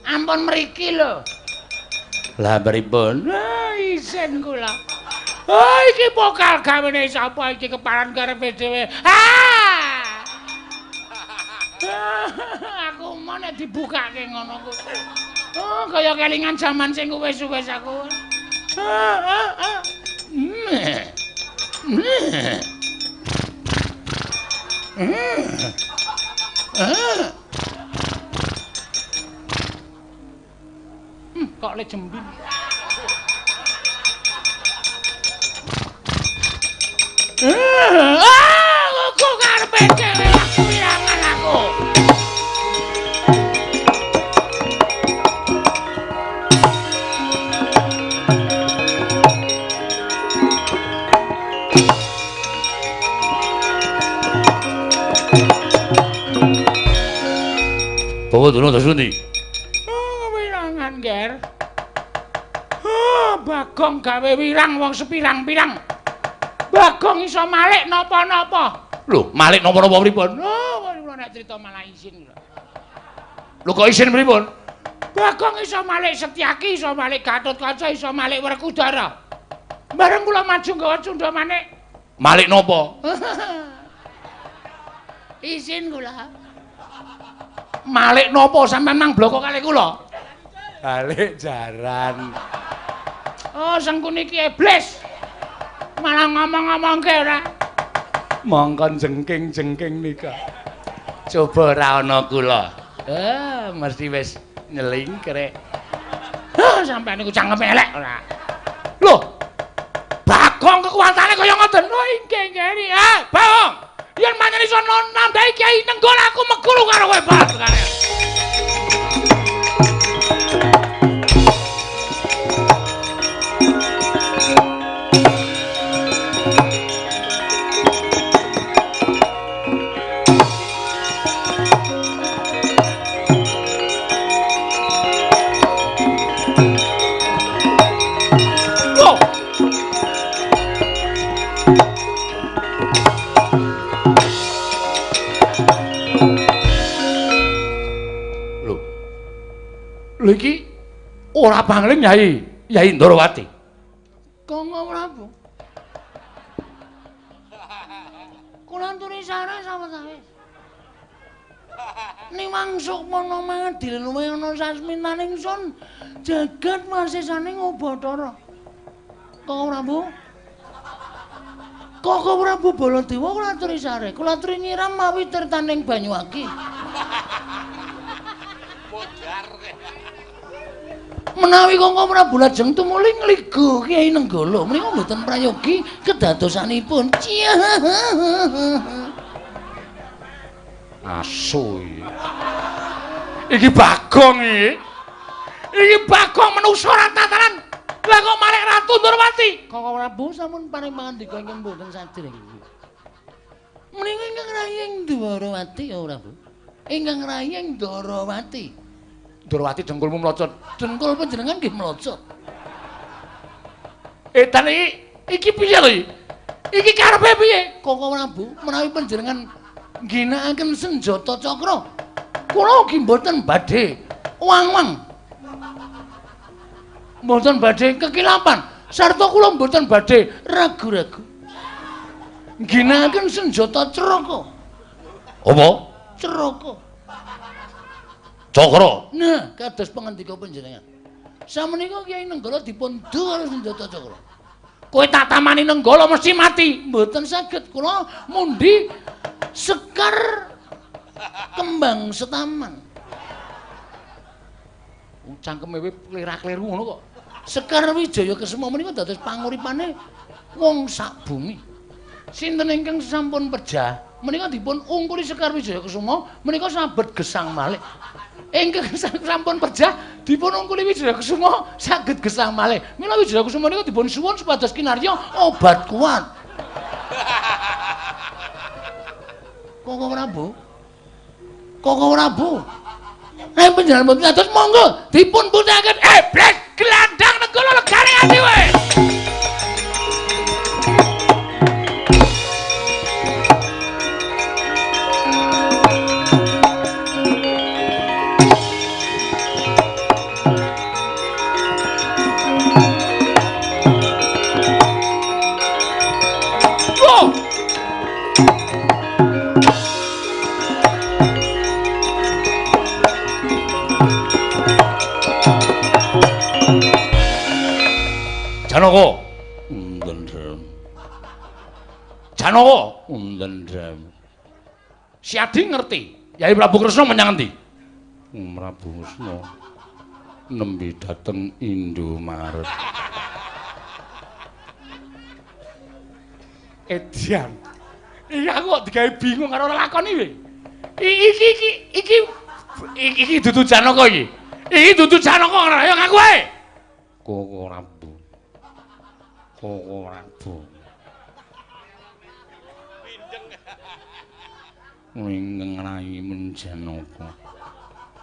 Ampun mriki lho. Lah pripun? Isin kula. Oh iki pokal gawene sapa iki keparan karepe dhewe. Aku mau nek dibukake ngono ku. Oh kaya kelingan jaman sing wis-wis aku. Kok le jembin. Aku karepe dhewe wirangan aku. Bawa dulu tas pundi? Wirangan, Ger. Bagong gawe wirang wong sepirang-pirang. Bagong iso malik napa-napa. Lho, malik napa-napa pripun? Kula nek crita malah isin lho. Lho kok isin pripun? Bagong iso malik Setyaki, iso malik Gatotkaca, iso malik Werkudara. Bareng kula maju nggawa cundha manik. Malik napa? Isin kula. Malik napa sampean nang bloko kalih kula? Balik jaran. Oh, sengku niki iblis. Malah ngomong-ngomongke ora. Mongkon jengking-jengking nika. Coba ora ana kula. Mesti wis nyelingkrek. Sampeyan niku cangkem elek ora. Loh. Bagong kekuatane kaya ngoten. Oh, inggih nggih. Bagong. Yen manyen iso nambahi Kyai Nenggol aku meguru karo kowe bareng. Lho iki ora pangling Yai Ndrawati. Kanggo Prabu. Kula aturi sareng sawetawis. Ning mangsuk mono mangadil luwih ana sasmitaning sun jagat masesane Bathara. Kanggo Prabu. Kanggo Prabu Baladewa kula aturi sareng. Kula aturi nyiram mawi tirtaning Banyuwangi. Menawi Kanggo Prabu lajeng tumuli ngligo Kyai Nenggala menika mboten prayogi kedadosanipun. Asu iki Bagong iki. Iki Bagong menungso ora tataran. Lah kok malih Ratu Ndrawati. Kanggo Prabu sampun paring pangandika ingkang mboten sadèrèng iki. Menika ingkang rayeng Ndrawati ya Prabu. Ingkang rayeng Ndrawati. Ndrawati dengkulmu mlocot. Dengkul panjenengan nggih mlocot. Edan iki piye lho iki? Iki karepe piye? Kanggo Prabu, menawi panjenengan ngginakaken senjata cakra, kula ugi mboten badhe wang-wang. Mboten badhe kekilapan, sarta kula mboten badhe ragu-ragu. Ngginakaken senjata ceraka. Apa? Ceraka. Cakra. Nah, kados pangandika panjenengan. Sameneika Kyai Nenggala dipun du karo senjata cakra. Kowe tak tamani Nenggala mesti mati. Mboten saged kula mundi Sekar Kembang Setaman. Cangkeme kowe klira-kliru ngono kok. Sekar Wijaya Kesuma menika dados panguripane wong sak bumi. Sinten ingkang sampun pejah menika dipun ungkuli Sekar Wijaya Kesuma menika sabet gesang malih. Ingkang sampun pejah dipun ungkuli Wijaya Kesuma saged gesang malih. Mila Wijaya Kesuma menika dipun suwun supados kinarya obat kuat. Koko Prabu. Koko Prabu. Panjenengan mboten atus monggo dipun pundhaken eblet gelandang negara legane ati wae. Janaka undendrem. Janaka undendrem. Siadi ngerti Yai Prabu Kresna menyang endi? Prabu Kresna nembe dhateng Indomaret. Edian. Iya aku kok digawe bingung karo lakon iki. Iki dudu Janaka iki. Iki dudu Janaka ayo ngaku ae. Koko Prabu. Koko Prabu. Wingeng rai menjanaka.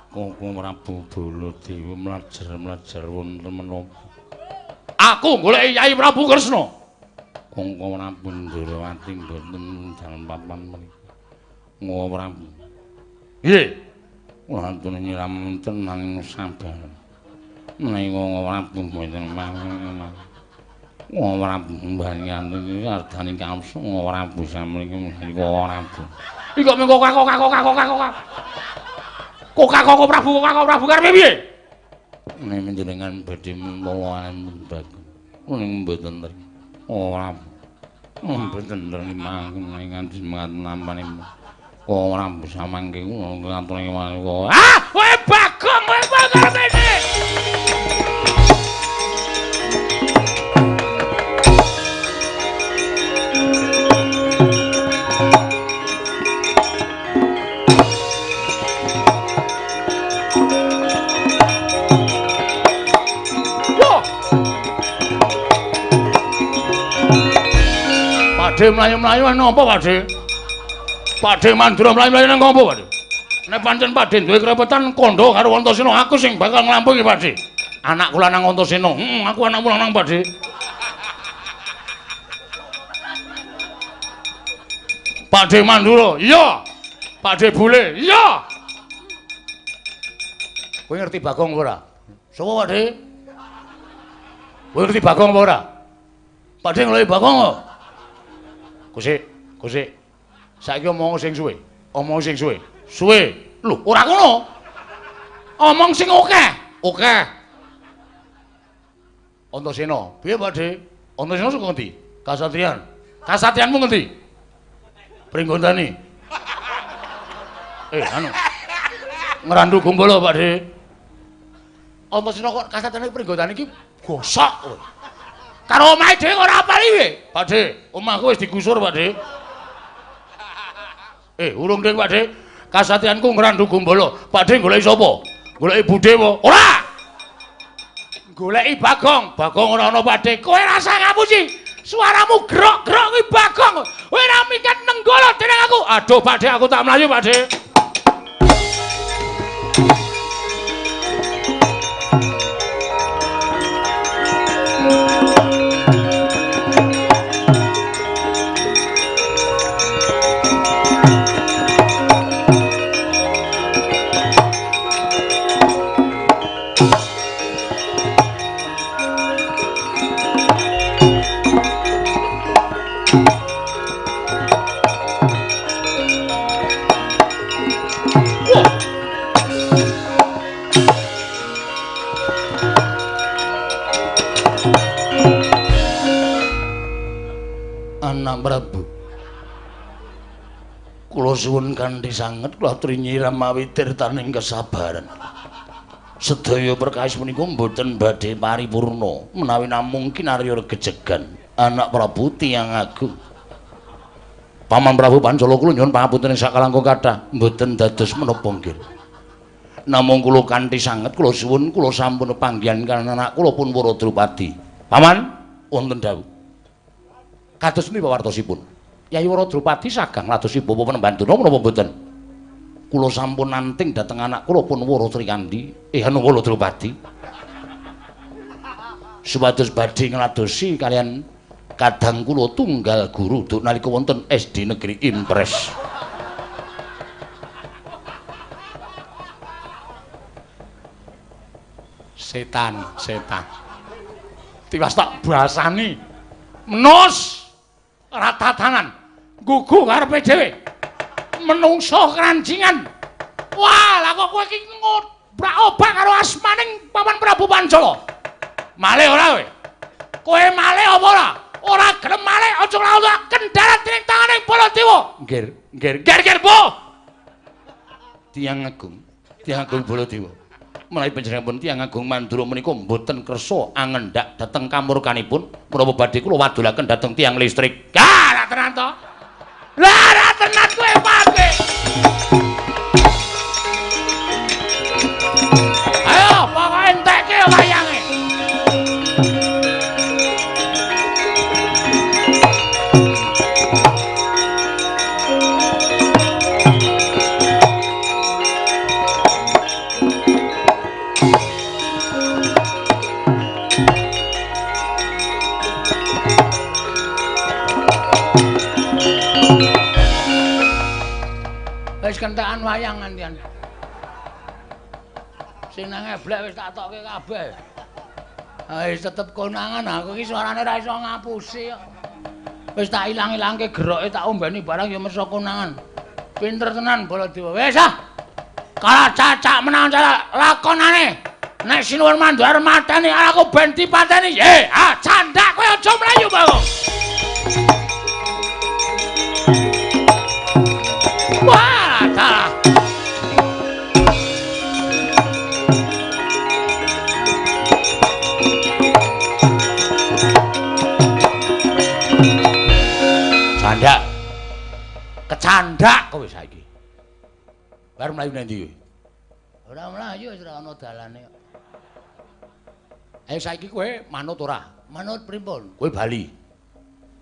Koko Prabu Baladewa mlajar-mlajar wonten menapa? Aku goleki Yai Prabu Kresna. Koko Prabu Ndrawati mboten dalem papan menika. Koko Prabu. Nggih. Wonten nyiram tenang sabar. Menawi Koko Prabu mboten mangke. Koko Prabu mbanian iki ardane kamsu Koko Prabu samriki Koko Prabu. Iki kok mengko Koko Prabu karepe piye? Nek menjenengan badhe mulawan bagus. Ning mboten ngerti. Koko Prabu. Mboten ngerti mangke nganti nampane. Koko Prabu samangke ngaturi kok. Ah, kowe Bagong kowe karepe iki. Pakde mlayu-mlayu napa Pakde? Pakde Mandura mlayu-mlayu nang ngopo Pakde? Nek pancen Pakde duwe krepetan kandha karo Antasena, aku sing bakal nglampahi Pakde. Anak kula nang Antasena. Aku anakmu nang Pakde. Pakde Mandura, iya. Pakde Bule, iya. Kowe ngerti Bagong ora? Sopo Pakde? Kowe ngerti Bagong apa ora? Pakde ngeloi Bagong kok. Kusik. Saiki omong sing suwe. Omong sing suwe. Suwe. Lho, ora ngono. Omong sing akeh. Akeh. Antasena. Piye, Pakde? Antasena saka endi? Kasatriyan. Kasatriyanmu ngendi? Pringgondani. Anu. Ngrandu Gumbala, Pakde. Antasena kok kasatriyane Pringgondani iki gosok kowe. Karo omahe dhewe ora apal iki, Pakde. Omahku wis digusur, Pakde. Urung ding, Pakde. Kasatriyanku ngrandu Gumbala. Pakde goleki sapa? Goleki Budewa. Ora. Goleki Bagong. Bagong ora ana, Pakde. Kowe rasa ngapusi. Suaramu grok-grok kuwi Bagong. Kowe ora minggat nenggala dening aku. Aduh, Pakde, aku tak mlayu, Pakde. Kula suwun kanthi sanget kula aturi nyiram mawi tirtaning kesabaran. Sedaya perkawis menika mboten badhe paripurna menawi namung kinarya regejegan anak Prabu tiyang agung. Paman Prabu Pancala kula nyuwun pangapunten sakalangkung kathah mboten dados menapa nggih. Namung kula kanthi sanget kula suwun kula sampun panggihan kan anak kula pun Wara Drupadi. Paman wonten dawuh. Kados menika wartosipun. Yai Wara Drupadi sagang ladosi bapa Panembanduna menapa mboten? Kula sampun nanting dhateng anak kula pun Wara Trikandi, anu Wara Drupadi. Supados badhe ngladosi kalian kadang kula tunggal guru duk nalika wonten SD Negeri Impres. Setan. Tiwas tak basani. Menos ratatanan gugu karepe dhewe menungso kranjingan. Wah, lah kok kowe iki ngobrak obak karo asmaning Paman Prabu Pancala. Malih ora kowe? Kowe malih apa ora? Ora gelem malih aja nglawan kendarat ning tanganing Baladewa. Nggir, Bu. Tiyang Agung Baladewa. Menawi panjenenganipun tiyang agung Mandura menika mboten kersa angendhak dhateng kamurkanipun menapa badhe kula wadulaken dhateng tiyang listrik. Lah tenan to. Lah tenan kowe pake. Ayo pokoke entekke wayange. Wis kentekan wayang ngantian. Sing nang eblek wis tak tokke kabeh. Wis tetep konangan aku iki suarane ra iso ngapusi kok. Wis tak ilang-ilangke geroke tak ombeni barang ya mesa konangan. Pinter tenan Baladewa. Wis ah. Kala cacak menawa cara lakonane. Nek Sinuwun Mandhar mateni aku ben dipateni. Candak kowe aja mlayu, Bang. Wah, ta. Candak. Kecandak kowe saiki. Bar mlayu nang ndi kowe? Ora mlayu wis ora ana dalane kok. Ayo saiki kowe manut ora? Manut pripun? Kowe bali.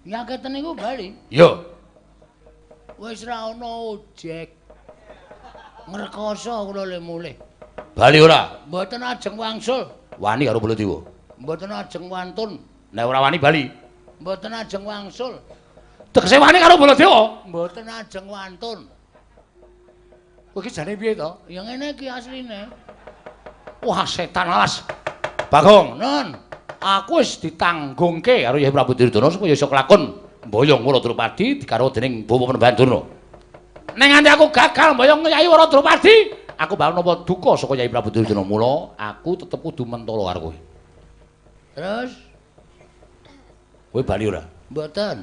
Nyaketen niku bali. Yo. Wis ra ana ojek. Ngrekoso kula le mulih. Bali ora? Mboten ajeng wangsul. Wani karo Baladewa. Mboten ajeng wantun. Nek ora wani bali. Mboten ajeng wangsul. Tegese wani karo Baladewa? Mboten ajeng wantun. Kowe iki jane piye to? Ya ngene iki asline. Wah, setan alas. Bagong, nun. Aku wis ditanggungke karo Yai Prabu Duryudana supaya iso kelakon mboyong Wara Drupadi dikaro dening Bapa Panembanduna. Ning nganti aku gagal mboyong Yai Wara Drupadi, aku bakal napa duka saka Yai Prabu Duryudana. Mula aku tetep kudu mentala karo kowe. Terus kowe bali ora? Mboten.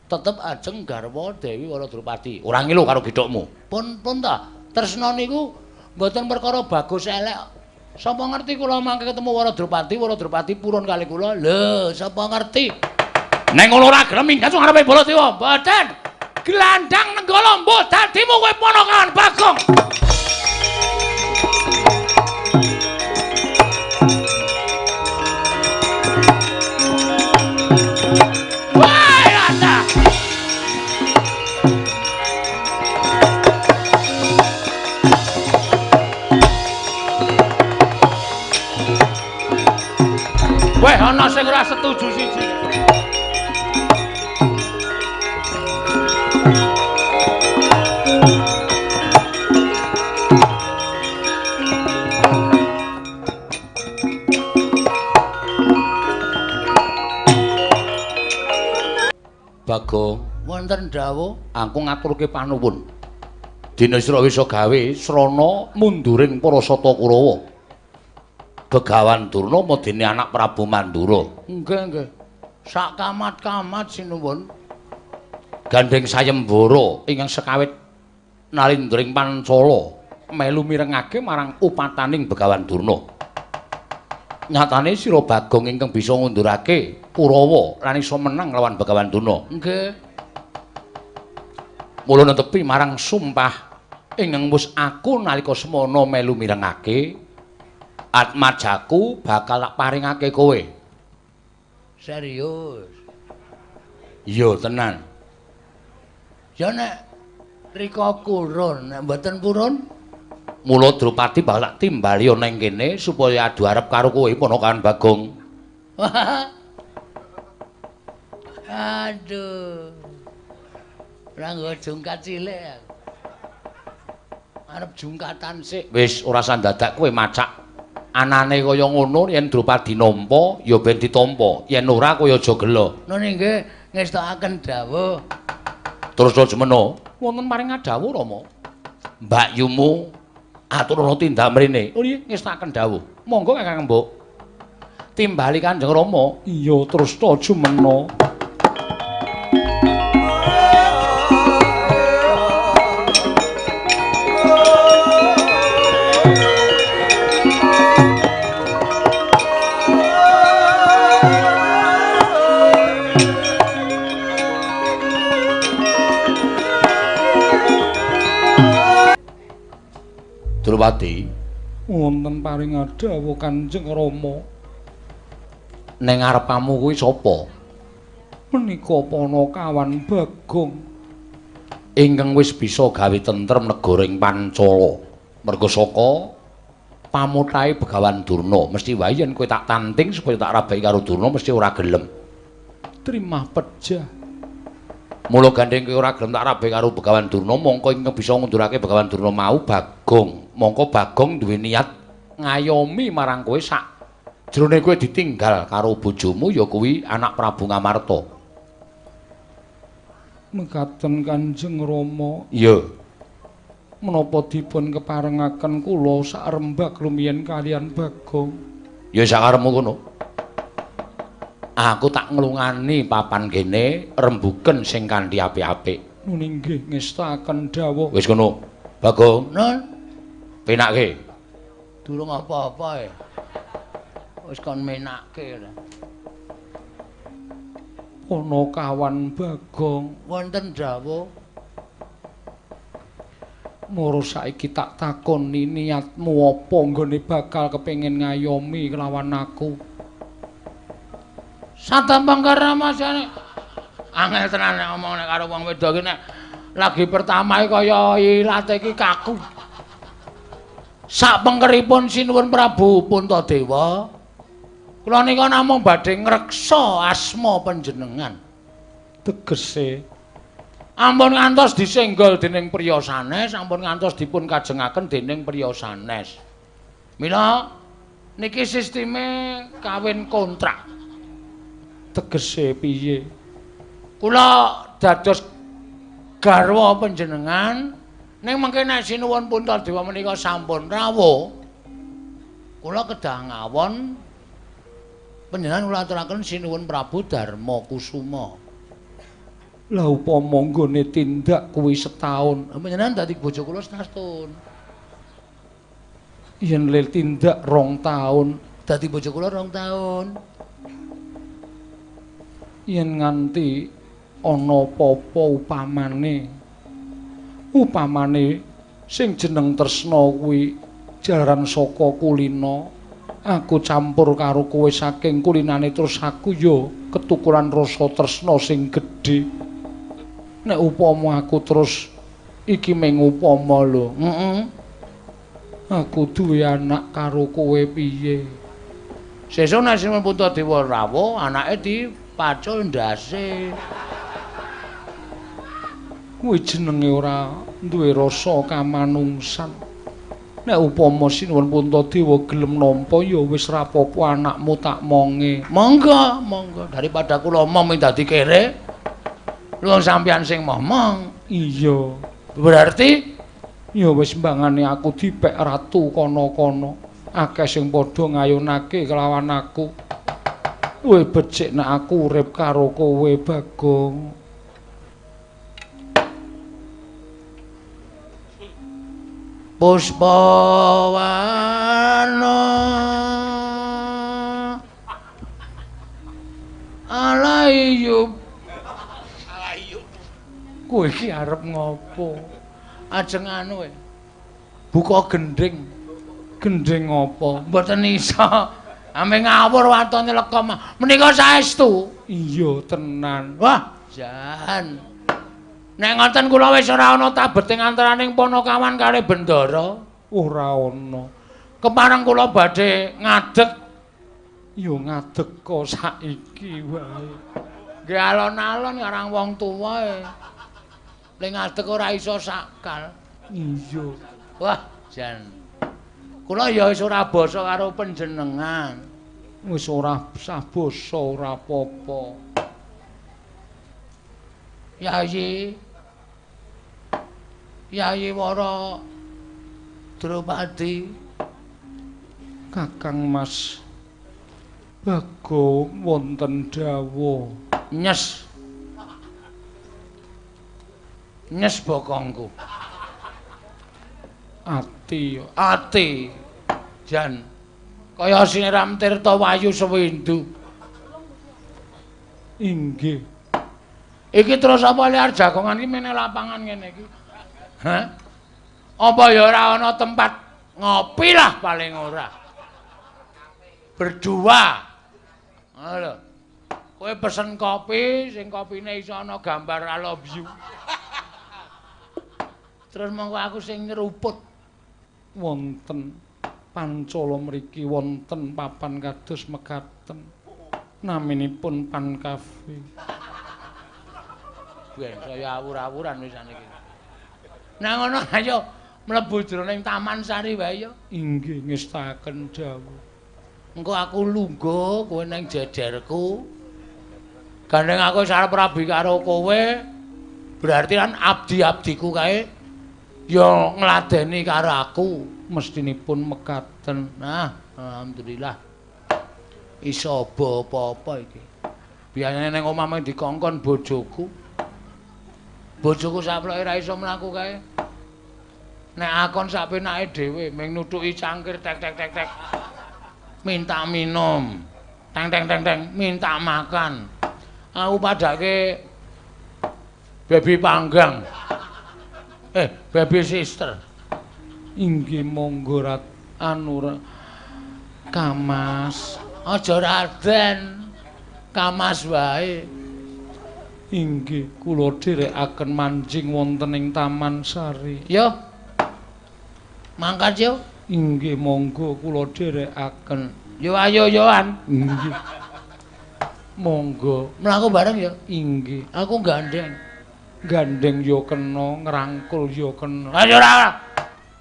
Tetep ajeng garwa Dewi Wara Drupadi. Ora ngilu karo gedhokmu. Pun ta. Tresna niku mboten perkara bagus elek. Sapa ngerti kula mangke ketemu Wara Drupadi purun kali kula. Lho, sapa ngerti? Nek ngono ora gelem minggat ngarepe Baladewa. Mboten. Glandang nenggala mbuh dadimu kowe ponakan Bagong. Weh, ana sing ora setuju siji. Bagong, wonten dawuh, aku ngaturke panuwun. Dina sira wis gawe srana munduring para Sata Kurawa. Begawan Durna medeni anak Prabu Mandura. Nggih. Sak kamat-kamat sinuwun. Gandeng sayembara ingkang sekawit Nalindring Pancala melu mirengake marang upataning Begawan Durna. Nyatane sira Bagong ingkang bisa ngundurake Kurawa lan iso menang lawan Begawan Durna. Nggih. Mula netepi marang sumpah ingkang wis aku nalika semana melu mirengake atmajaku bakal tak paringake kowe. Serius. Iya tenan. Ya nek rika kurun, nek mboten purun mula Drupadi bakal tak timbali ana ing kene supaya adu arep karo kowe ponakan Bagong. Aduh. Ora nggo jungkat cilik aku. Arep jungkatan sik. Wis ora usah dadak kowe macak. Anane kaya ngono yen Drupadi nampa ya ben ditampa. Yen ora kaya aja gelo. Nggih nggih ngestakaken dawuh. Terus Jemena wonten paring dawuh Rama. Mbak Yumu aturana tindak mrene. Oh nggih ngestakaken dawuh. Monggo Kakang Mbok. Timbali Kanjeng Rama. Iya terus Jemena. Drupadi wonten paring dawuh Kanjeng Rama. Ning ngarepamu kuwi sapa? Menika Panakawan Bagong ingkang wis bisa gawe tentrem negara ing Pancala. Merga saka pamutahe Begawan Durna, mesti wae yen kowe tak tanting supaya tak rabeki karo Durna mesti ora gelem. Trimah pejah. Mula gandeng kowe ora gelem tak rabeki karo Begawan Durna, mongko ingkang bisa ngundurake Begawan Durna mau Bagong. Mongko Bagong duwe niat ngayomi marang kowe sak jroning kowe ditinggal karo bojomu ya kuwi anak Prabu Ngamarta. Mekaten Kanjeng Rama. Iya. Menapa dipun keparengaken kula sak rembag lumiyen kalian Bagong? Ya sakarepmu kono. Aku tak nglungani papan kene rembugen sing kanthi apik-apik. Nggih ngestakaken dawuh. Wis kono. Bagong. Nun. Penake. Durung apa-apa e. Wis kon menake. Panakawan Bagong, wonten dawuh. Moro saiki tak takoni niatmu apa nggone bakal kepengin ngayomi kelawan aku. Satampang karamasane. Angel tenan nek ngomong nek karo wong wedok iki nek lagi pertama kaya ilate iki kaku. Sak pengkeripun sinuwun Prabu Puntadewa, kula nika namung badhe ngreksa asma panjenengan. Tegese ampun ngantos disenggol dening priya sanes, ampun ngantos dipun kajengaken dening priya sanes. Mila niki sisteme kawin kontrak. Tegese piye? Kula dados garwa panjenengan. Ning mengke nek sinuwun Puntadewa menika sampun rawuh, kula kedah ngawon panjenengan kula aturaken sinuwun Prabu Darma Kusuma. Lah upama nggone tindak kuwi setahun, panjenengan dadi bojo kula setahun. Yen lil tindak 2 taun, dadi bojo kula 2 taun. Yen nganti ana apa-apa upamane sing jeneng tresna kuwi jalaran saka kulina, aku campur karo kowe saking kulinane terus aku ya ketukuran rasa tresna sing gedhe. Nek upama aku terus iki mung upama lho, aku duwe anak karo kowe piye? Sesuk nek Sinuwun Puntadewa rawuh, anake dipacul ndase. Kuwi jenenge ora duwe rasa kamanungsan. Nek upama Sinuwun Puntadewa gelem nampa ya wis ra apa-apa anakmu tak monge. Monggo, monggo. Daripada kula omong dadi kere. Lu sampeyan sing momong. Iya. Berarti ya wis mbangane aku dipek ratu kono-kono. Akeh sing padha ngayunake kelawan aku. Kowe becik nek aku urip karo kowe, Bagong. Puspawana Alayub. Kowe iki arep ngopo? Ajeng anu buka gending. Gending apa? Mboten iso. Ame ngawur watone lekom. Menika saestu. Iya tenan. Wah, jan. Nek ngoten kula wis ora ana tabeting antaraning Panakawan kali Bendara. Ora ana. Kepareng kula badhe ngadeg. Ya ngadeg kok saiki wae. Nggih alon-alon karang wong tuwa ning ngadeg ora iso sakal. Iya. Wah, jan. Kula ya wis ora basa karo panjenengan. Wis ora sah basa ora apa-apa. Yayi. Yayi Wara Drupadi. Kakang Mas Bagong wonten dawuh. Nyes. Nyes bokongku. Ati. Jan. Kaya siniram tirta wayu sewindu. Inggih. Iki terus apa liar jagongan iki meneh lapangan ngene iki. Hah? Apa ya ora ana tempat ngopi lah paling ora. Berdua. Lho. Kowe pesen kopi, sing kopine iso ana gambar I love you. Terus monggo aku sing nyeruput. Wonten Pancala mriki wonten papan kados mekaten. Naminipun Pan Cafe. Ben saya awur-awuran wis niki. Nah ngono ayo mlebu jroning Taman Sari wae ya. Inggih ngestaken dawuh. Engko aku lungguh kowe ning jejerku. Gandeng aku sarep rabi karo kowe. Berarti kan abdi-abdiku kae ya ngladeni karo aku. Mestinipun mekaten. Nah, alhamdulillah. Iso apa-apa iki. Biasane ning omah mung dikongkon bojoku. Bojoku saploke ra iso mlaku kae. Nek akon sak penake dhewe mung nuthuki cangkir tek. Minta minum. Teng, minta makan. Aku padake baby panggang. Baby sister. Inggih monggo Kamas. Aja Raden. Kamas wae. Inggih, kula dherekaken manjing wonten ing Taman Sari. Yo. Mangkat yo. Inggih, monggo kula dherekaken. Yo ayo yoan. Inggih. Monggo. Mlaku bareng ya? Inggih. Aku gandeng. Gandeng yo kena, ngrangkul yo kena. Ayo ora.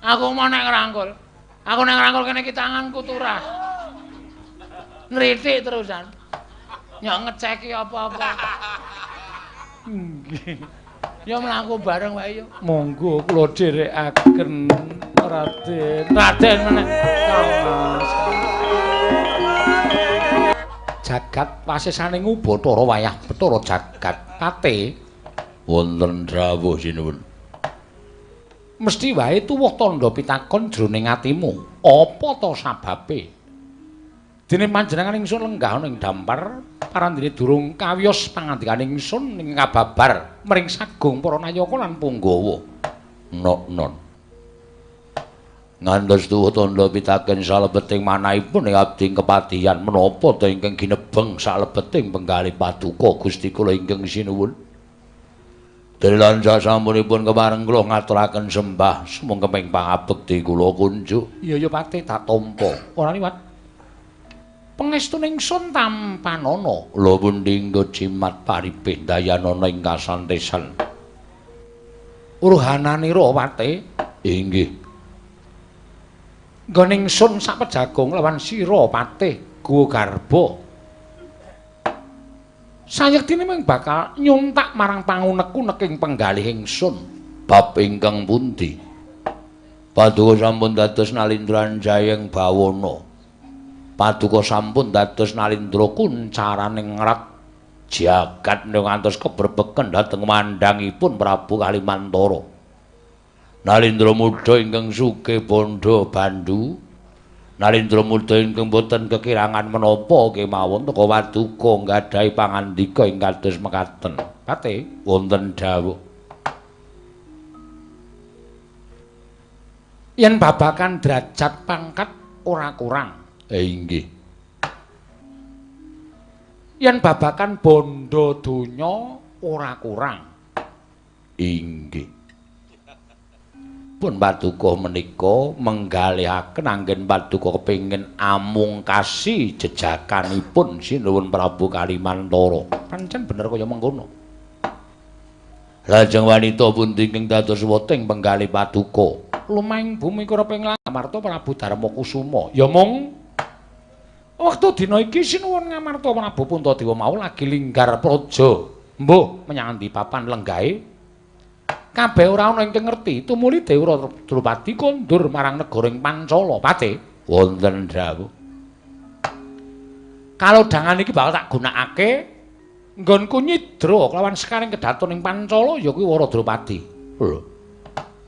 Aku mau nek ngrangkul. Aku nek ngrangkul kene iki tanganku turah. Nritik terusan. Nyok ngeceki apa-apa. Nggih. Ya mlaku bareng wae yo. Monggo kula dherekaken Raden meneh. Jagat pasesaning Bathara wayah Bathara jagat kate wonten drawuh sinuwun. Mesti wae tuwuh tandha pitakon jroning atimu. Apa ta sababe? Dene panjenengan ingsun lenggah ning dampar parandene durung kawiyos pangandikaning ingsun ing kababar mring sagung para nayaka lan punggawa. Non. Ngantos tuwuh tandha pitaken salebeting manahipun ing abdi kepatihan menapa ta ingkang ginebeng salebeting penggalih paduka Gusti kula ingkang sinuwun. Delan sasampunipun kepareng kula ngaturaken sembah sumangga ping pangabekti kula kunjuk. Iya Pati tak tampa. Ora liwat. Pangestu ingsun tampanana. Lha pundi nggo jimat paripih dayanana ing kasantesan. Uruhananira Pati. Inggih. Nggon ingsun sak pejagong lawan sira Pati Guwa Garba. Sayektine mung bakal nyuntak marang pangunek-unek ing penggalih ingsun. Bab ingkang pundi? Paduka sampun dados nalindran jayeng bawana. Paduka sampun dados nalindra kuncaraning ngrat jagat ngantos keberbeken dhateng mandhangipun Prabu Kalimantara. Nalindra Muda ingkang sugih bondo bandu. Nalindra Muda ingkang boten kekirangan menapa kemawon teka Paduka nggadahi pangandika ing kados mekaten. Pate wonten dawuh. Yen babakan derajat pangkat ora kurang. Inggih. Yen babakan bondo donya ora kurang. Inggih. Pun Paduka menika menggalihaken anggen Paduka kepengin amungkasi jejakanipun Sinuwun Prabu Kalimantara. Pancen bener kaya mengkono. Lajeng wanita pundi ingkang dados weting penggalih Paduka lumahing bumi kira ping Ngamarta Prabu Darmakusuma. Ya mung wektu dina iki Sinuwun Ngamarta Prabu Puntadewa mau lagi linggar praja. Mbuh menyang ndi papan lenggahe kabeh ora ana ingkang ngerti tumuli Dewa Drupadi kondur marang negara ing Pancala. Pate wonten dawuh. Kalodhangan iki bakal tak gunakake nggonku nyidra kelawan sekaring kedaton ing Pancala ya kuwi Wara Drupadi. Lho.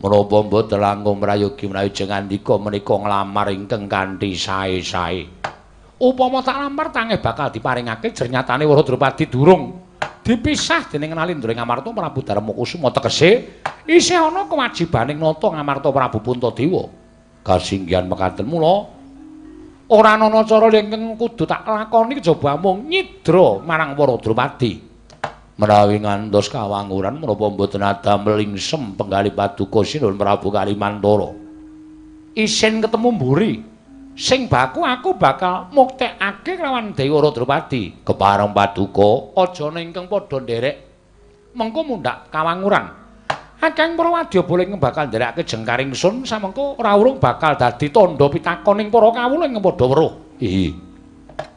Menapa mboten langkung mrayogi menawi jengandika menika nglamar ingkang kanthi sae-sae. Upama tak lamar tangih bakal diparingake jernyatane Wara Drupadi durung dipisah dening Nalindra Ngamarta Prabu Darmakusuma tegese isih ana kewajibaning nata Ngamarta Prabu Puntadewa kasinggihan mekaten mula ora ana cara ingkang kudu tak lakoni kejaba mung nyidra marang Wara Drupadi menawi ngantos kawanguran menapa mboten adamel lingsem penggalih Paduka Sinuwun Prabu Kalimantara isin ketemu mburi sing baku aku bakal muktekake kelawan Dewa Drupadi kepareng Paduka aja ingkang padha nderek mengko mundhak kawanguran Kakang Prawadya boleh bakal nderekake jengkaring sun samengko ora urung bakal dadi tandha pitakoning para kawula ing padha weruh. Ihi.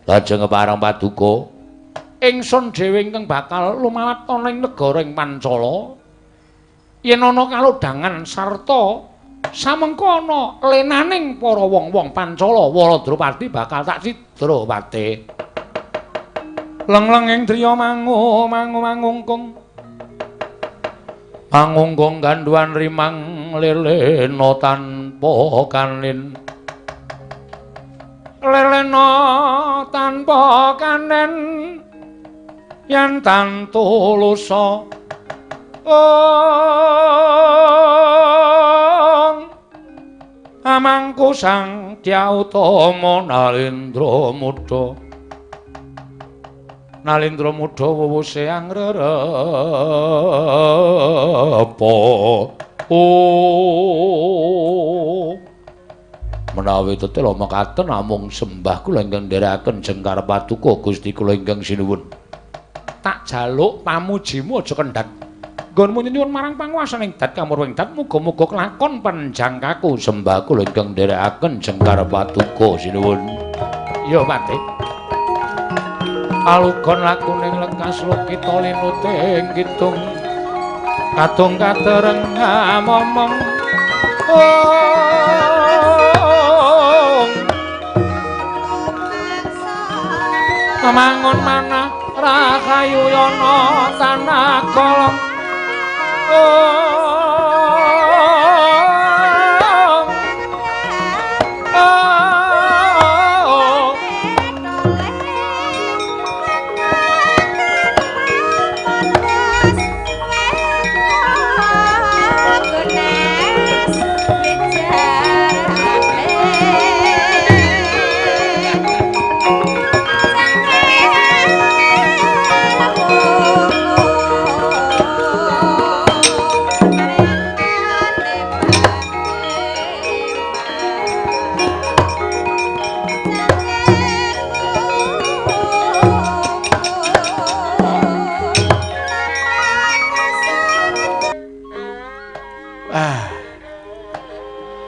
Lajeng kepareng Paduka ingsun dhewe ingkang bakal lumalat ana ing negara ing Pancala yen ana kalodhangan sarta samengko ana lenaning para wong-wong Pancala Wara Drupadi bakal tak cidra pate. Leng-leng ing driya mangungkung pangungkung ganduan rimang lelena tanpa kanin lelena tanpa kanen yen tantulusa amangku sang Dyatama Nalindra Muda wuwuse angrerepa menawi tetela mekaten namung sembah kula ingkang nderekaken jengkar Paduka Gusti kula ingkang sinuwun tak jaluk pamujimu aja kendhat nggonmu nyuwun marang panguwasaning dat kamurwing dat muga-muga kelakon panjangkaku sembah kula ingkang nderekaken jengkar Paduka sinuwun ya pate alugon lakuning lekas lukita linuting kidung kadung kadereng momong mangun manah rahayu yana tanah kolong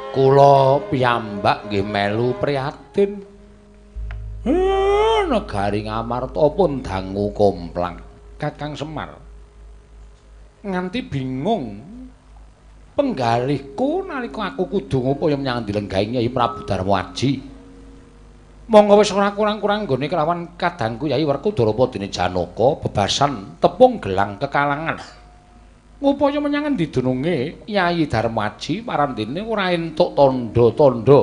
kula piyambak nggih melu prihatin. Negari Ngamarta pun dangu komplang Kakang Semar. Nganti bingung penggalihku nalika aku kudu ngupaya menyang dilenggahi Nyai Prabu Darmawaji. Monggo wis ora kurang-kurang nggone kelawan kadangku Yai Werkudara dene Janaka bebasan tepung gelang kekalangan. ngupaya menyang endi dununge Yayi Darmaji parandene ora entuk tandha-tandha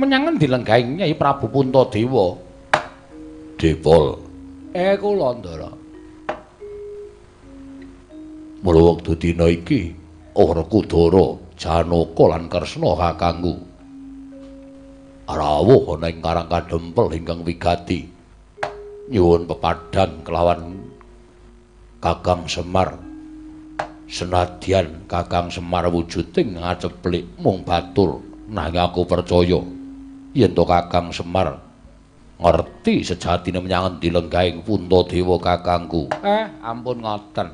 menyang endi lenggahing Nyai Prabu Puntadewa. Dipol kula Ndara mula wektu dina iki Werkudara Janaka lan Kresna kakangku rawuh ana ing Karang Kadempel ingkang wigati nyuwun pepadhang kelawan Kakang Semar. Senadyan Kakang Semar wujuding ngaceplik mung batur, nanging aku percaya yen to Kakang Semar ngerti sejatine menyang endi lenggahing Puntadewa kakangku. Ampun ngoten.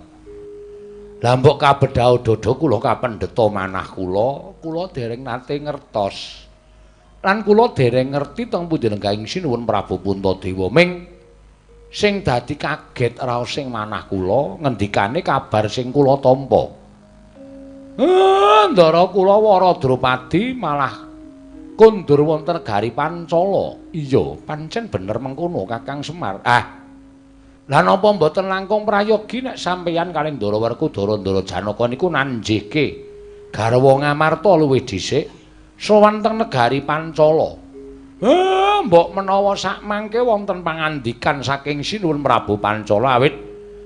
Lah mbok kabedhah dada kula kapendheta manah kula dereng nate ngertos. Lan kula dereng ngerti teng pundi lenggahing sinuwun Prabu Puntadewa. Ming sing dadi kaget raos sing manah kula ngendikane kabar sing kula tampa. Ndara kula Waradrupadi malah kondur wonten negari Pancala. Iya, pancen bener mengkono Kakang Semar. Lah napa mboten langkung prayogi nek sampeyan kalih Ndara Werkudara Ndara Janaka niku nanjihke garwa Ngamarta luwih dhisik sowan teng negari Pancala. Mbok menawa sakmangke wonten pangandikan saking Sinuwun Prabu Pancala awit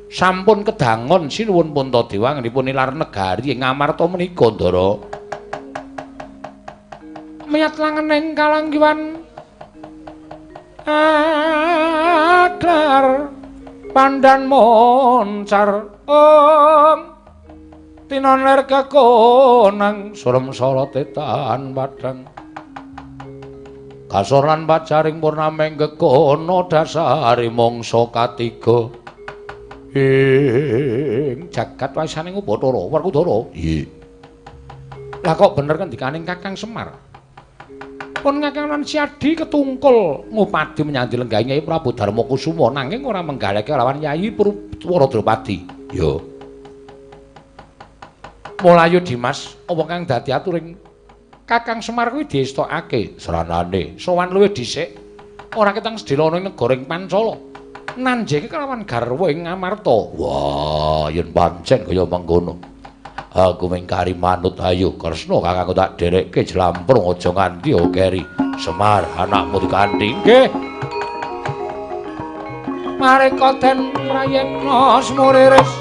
sampun kedangon Sinuwun Puntadewa ngenipun nilar negari Ngamarta menika Ndara. Miyat langening kalanggiwan aglar pandan moncar tinoner kekonang surem sorotetan padang kasoran pacaring purnameng kekono dasari mongso katiga ing jagat wasaning Ubathara Werkudara. Iya. Lah kok bener kendikaning Kakang Semar? Pun Kakang lan Siadi ketungkul ngupadi menyang lenggahing Nyai Prabu Darmakusuma nanging ora menggaleke lawan Yayi Waradrupadi. Yo. Mulayu Dimas, apa kang dadi aturing Kakang Semar kuwi diestokake seranane sowan luwih dhisik ora ketang sedhela ing negara ing Pancala. Nanjeke kelawan garwa ing Ngamarta. Wah, yen pancen kaya mangkono. Aku mengkari manut ayo Kresna kakangku tak derekke jlamprung aja nganti keri Semar anakmu dikanthi. Nggih. Mareka den prayekna semuriris.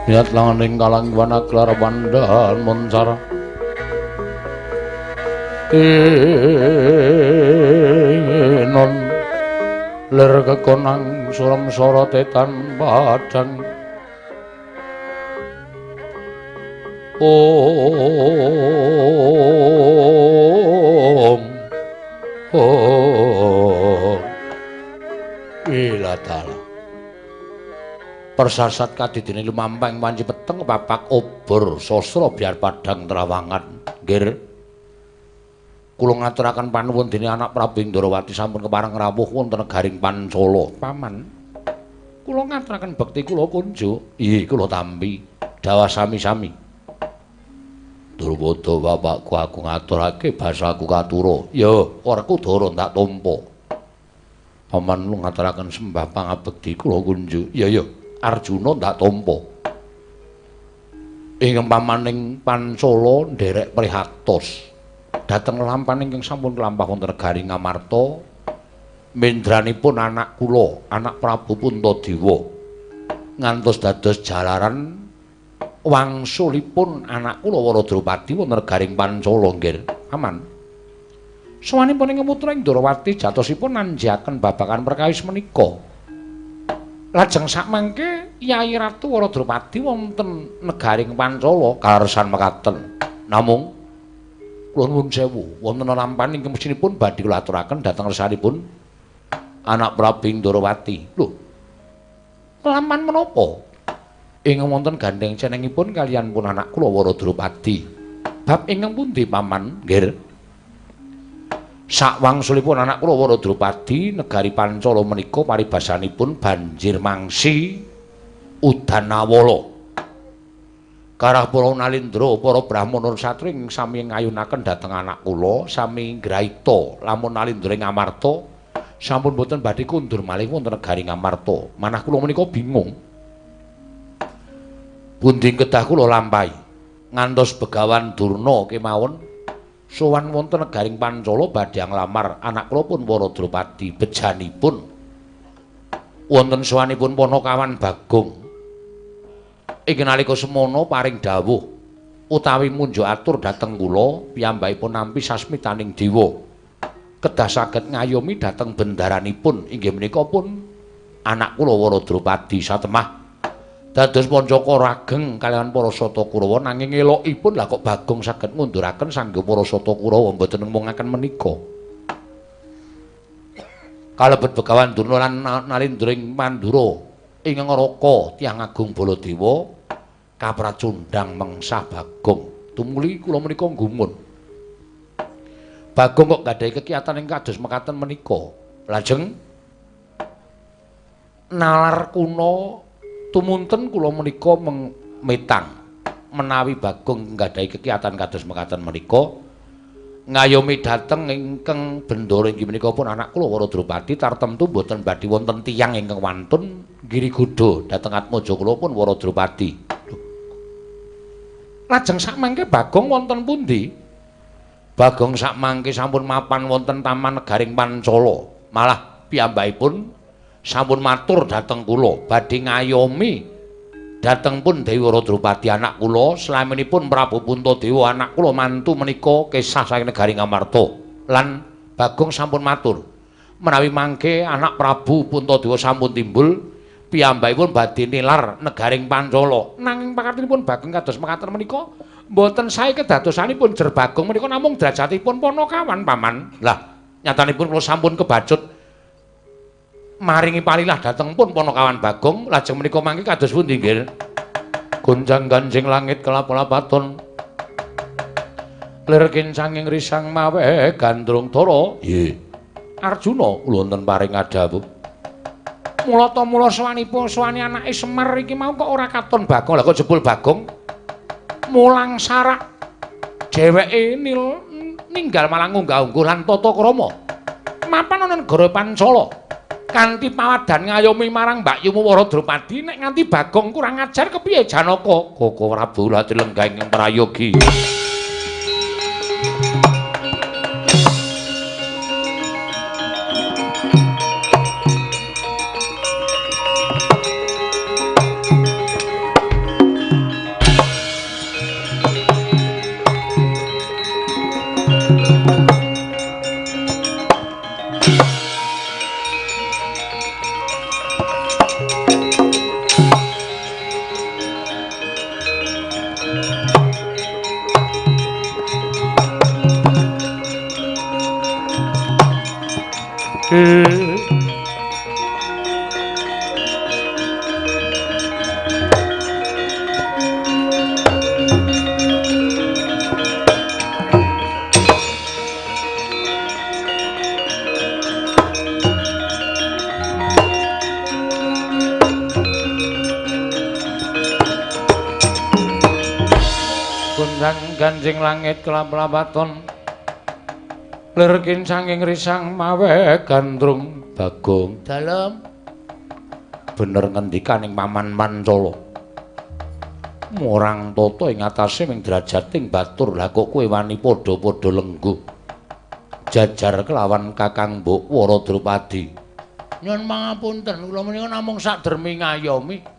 Niat langaning kalang wanaglar wandhan moncar non ler kekonang suram sorotetan padang om ilatala persasat kadidene lumampang panci peteng papak obor sastra biar padang trawangan nggih kula ngaturaken panuwun dene anak Prabu Indrawati sampun kepareng rawuh wonten negaring Pancala paman kula ngaturaken bekti kula kunjuk nggih kula tampi dawa sami-sami Durwodo bapakku aku ngaturake basaku katura ya ora kudara tak tampa paman lu ngaturaken sembah pangabekti kula kunjuk ya ya Arjuna ndak tampa. Ing pamaning Pancala nderek prihatos. Dhateng lampahan ingkang sampun lampah wonten negari Ngamarta mendranipun anak kula, anak Prabu Puntadewa. Ngantos dados jalaran wangsulipun anak kula Waradrawati wonten negari Pancala nggih. Aman. Sawanipun ing putra Indrawati jatosipun nanjaken babagan perkawis menika. Lajeng sakmangke Yai Ratu Waradrawati wonten negaring Pancala kalersan mekaten. Namung kula nuwun sewu wonten lampahan ingkang mesinipun badhe kula aturaken dhateng resanipun anak Prabu Indrawati. Lho. Lampahan menapa? Ingkang wonten gandeng cenengipun kaliyan pun anak kula Waradrawati. Bab ingkang pundi paman? Nggih. Sakwangsulipun anak kula Waradrawati negari Pancala menika paribasanipun banjir mangsi udan awala. Karah para nalindra para brahmana satri ing sami ngayunaken dhateng anak kula sami ngraita lamun nalindra ing Ngamarta sampun boten badhe kundur malih wonten negari Ngamarta. Manah kula menika bingung. Pundi kedah kula lampahi ngantos Begawan Durna kemawon sowan wonten negaring Pancala badhe nglamar anak kula pun Waradrawati bejanipun wonten sowanipun Panakawan Bagong ing nalika semono paring dawuh utawi munjuk atur dhateng kula piyambakipun nampi sasmitaning dewa kedah saged ngayomi dhateng bendaranipun inggih menika pun anak kula Waradrawati satemah dados pancaka rageng kaliyan para sata Kurawa nanging elokipun lah kok Bagong saged ngunduraken sangga para sata Kurawa mboten nemungaken menika. Kalebet Begawan Durna lan Nalindring Mandura ing ngraka Tiyang Agung Baladewa kapracundhang mengsah Bagong. Tumuli kula menika nggumun. Bagong kok gadhahi kekiyatan ing kados mekaten menika. Lajeng nalar kuna tumunten kula menika metang menawi Bagong nggadhahi kekiyatan kados mekaten menika ngayomi dhateng ingkang bendara inggih menika pun anak kula Waradrupadi tartemtu boten badhe wonten tiyang ingkang wantun ngiriguda dhateng atmaja kula pun Waradrupadi. Lajeng sakmangke Bagong wonten pundi? Bagong sakmangke sampun mapan wonten Taman Negaring Pancala. Malah piyambakipun sampun matur dhateng kula badhe ngayomi dhateng pun Dewi Waradrupadi anak kula salaminipun Prabu Puntadewa anak kula mantu menika kesah saking Negaring Ngamarta. Lan Bagong sampun matur menawi mangke anak Prabu Puntadewa sampun timbul piyambakipun badhe nilar Negaring Pancala. Nanging pakatinipun Bagong kados mekaten menika mboten sae kedadosanipun Jer Bagong menika namung derajatipun Panakawan paman. Lah nyatanipun kula sampun kebacut maringi palilah dhateng pun Panakawan Bagong lajeng menika mangke kados pundi nggih? Gonjang ganjing langit kelap-lapaton lir kincanging risang mawe gandrung dara. Nggih. Arjuna kula wonten paring adawu. Mula ta mula sawani anake Semar iki mau kok ora katon Bagong. Lah kok jebul Bagong mulang sarak dheweke ninggal malang unggah-ungguh lan tata krama mapan ana negara Pancala kanthi pawadan ngayomi marang Mbak Yumu Waradrupadi. Nek nganti Bagong kurang ajar kepiye Janaka? Koko Prabu lati lenggah ing prayogi. Ganjing langit kelap-lapaton lir kincanging risang mawe gandrung. Bagong dalem bener ngendikaning Paman Pancala murang tata ing atase ming derajating batur. Lah kok kowe wani padha-padha lengguh jajar kelawan Kakang Mbok Waradrupadi. Nyuwun pangapunten kula menika namung sadermi ngayomi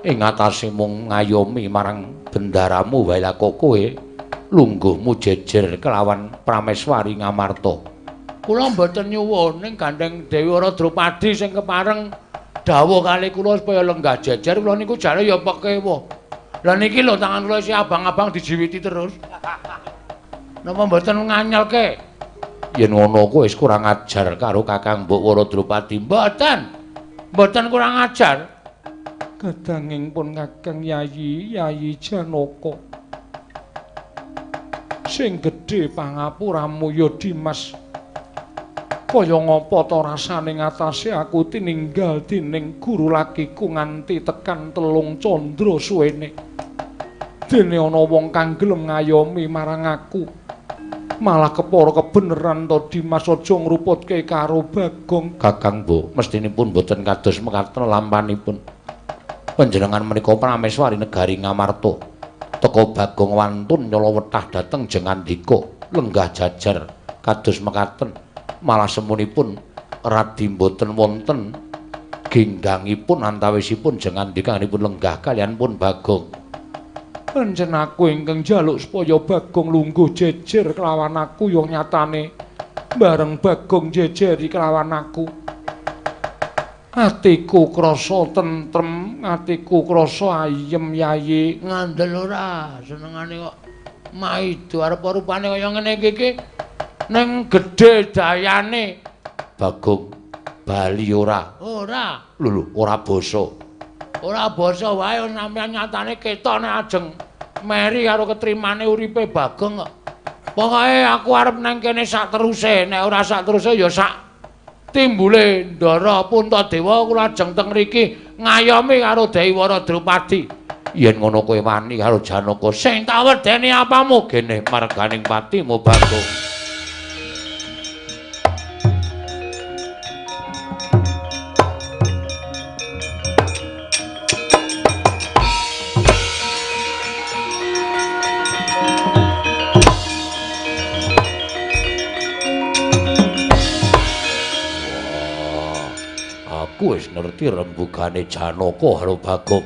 ing atase mung ngayomi marang bendaramu wae. Lah kok kowe lungguhmu jejer kelawan Prameswari Ngamarta. Kula mboten nyuwun ning gandeng Dewi Waradrupadi sing kepareng dawuh kali kula supaya lenggah jejer. Kula niku jare ya pekewo. Lah niki lho tangan kula isih abang-abang dijiwiti terus. Napa mboten nganyelke? Yen ngono kowe wis kurang ajar karo Kakang Mbok Waradrupadi. Mboten kurang ajar. Kadanging pun Kakang Yayi Janaka sing gedhe pangapuramu ya Dimas. Kaya ngapa ta rasane ngatasé aku tininggal dening guru lakiku nganti tekan 3 candra suwene. Dene ana wong kang gelem ngayomi marang aku. Malah kepara kebeneran to Dimas aja ngruputke karo Bagong. Kakang Mbok, mestinipun boten kados mekaten lampanipun. Panjenengan menika Prameswari Negari Ngamarta. Teka Bagong wantun nyala wetah dhateng jengandika lenggah jajar kados mekaten. Malah semunipun radi boten wonten ginggangipun antawisipun jengandikanipun lenggah kaliyan pun Bagong. Pancen aku ingkang njaluk supaya Bagong lungguh jejer kelawan aku ya nyatane bareng Bagong jejeri kelawan aku. Atiku krasa tentrem, atiku krasa ayem Yayi. Ngandel ora senengane kok maido arep rupane kaya ngene iki. Ning gedhe dayane Bagong bali ora. Ora. Lho, ora basa. Ora basa wae sampeyan nyatane ketone ajeng meri karo ketrimane uripe Bagong kok. Pokoke aku arep nang kene sak teruse, nek ora sak teruse ya sak timbule Ndara Puntadewa kula ajeng teng mriki ngayomi karo Dewi Waradrupadi. Yen ngono kowe wani karo Janaka sing tak wedeni apamu kene marganing patimu Bagong. Aku wis ngerti rembugane Janaka karo Bagong.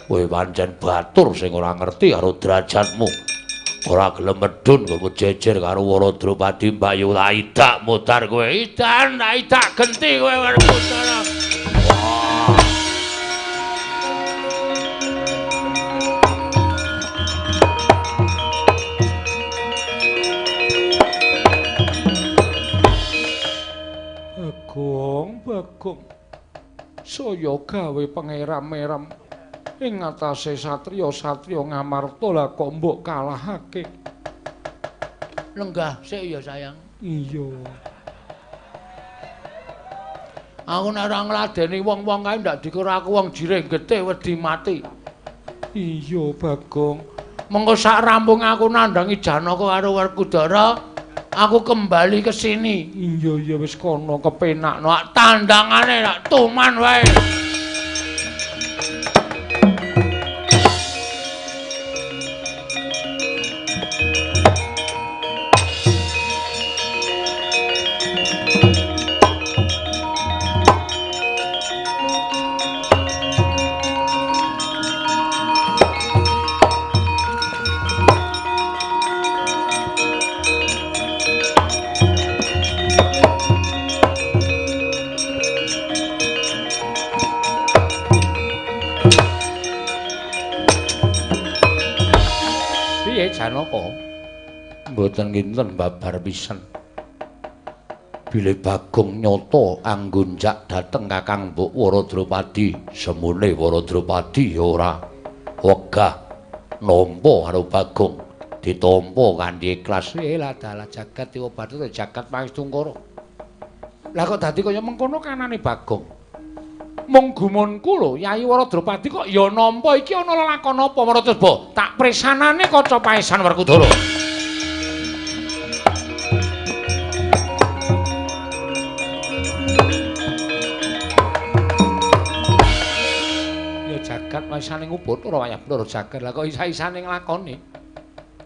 Kowe pancen batur sing ora ngerti karo derajatmu. Ora gelem medhun kowe jejer karo Waradrupadi Mbayu tak idak mutar kowe. Idan tak idak genti kowe karo mutar. Bagong. Saya gawe pangeram-eram ing ngatasé satriya-satriya Ngamarta lah kok mbok kalahake. Lenggah sik ya sayang. Iya. Aku nek ora ngladeni wong-wong kae ndak dikira aku wong jiring getih wedi mati. Iya Bagong. Mengko sak rampung aku nandangi Janaka karo Werkudara, aku kembali ke sini. Iya wis kono kepenakno. Tandangane nak tuman wae. Janaka mboten kinten babar pisan. Bilih Bagong nyata anggunjak dhateng Kakang Mbok Waradrupadi, semune Waradrupadi ora wegah nampa karo Bagong, ditampa kanthi ikhlas. Lah dalah jagat diobat jagat pangestungkara. Lah kok dadi kaya mengkono kanane Bagong? Mung gumunku lho, Yayi Waradrupadi kok ya nampa iki ana lelakon apa Maratresba? Tak presanane kaca paesan Werkudara. Ya jagat paesane ngubut ora wayah bloro jagat. Lah kok isa-isane nglakoni.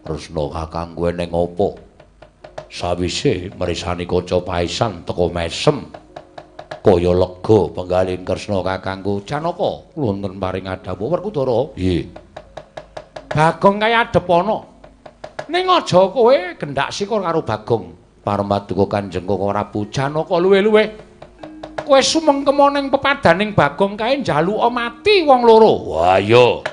Resna Kakang kowe ning apa? Sawise mresani kaca paesan teka mesem. Kaya lega penggalin Kresna kakangku Janaka wonten paring adhawu Werkudara. Nggih. Bagong kaya adhep ana. Ning aja kowe gendhak sikor karo Bagong. Parmaduka Kanjeng Koko Prabu Janaka luwe-luwe. Kowe sumengkema ning pepadaning Bagong kae njaluka mati wong loro. Wah iya.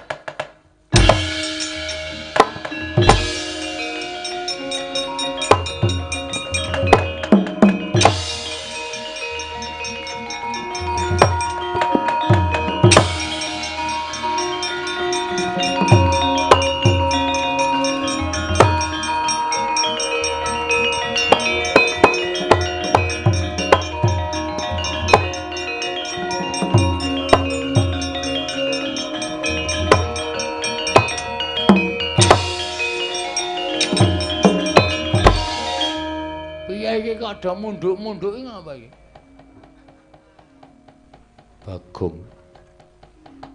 Ada munduk-munduk iki ngapa iki? Bagong.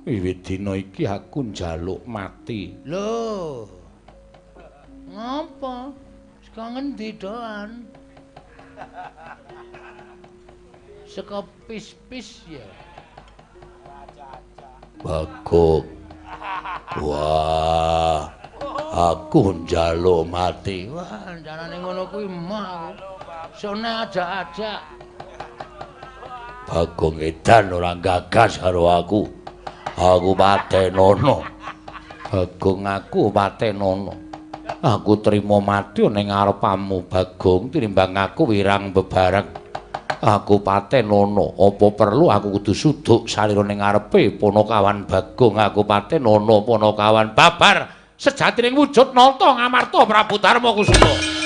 Wiwit dina iki aku njaluk mati. Lho. Ngapa? Saka ngendi doan? Saka pis-pis ya. Bagong. Wah. Aku njaluk mati. Wah, janane ngono kuwi mah. Sone aja-aja. Bagong edan ora gagas karo aku. Aku patenono. Bagong aku patenono. Aku trima mati ning ngarepamu Bagong tinimbang aku wirang bebareng. Aku patenono. Apa perlu aku kudu suduk salira ning ngarepe Panakawan Bagong. Aku patenono Panakawan babar sejatining wujud nata Ngamarta Prabu Darmakusuma.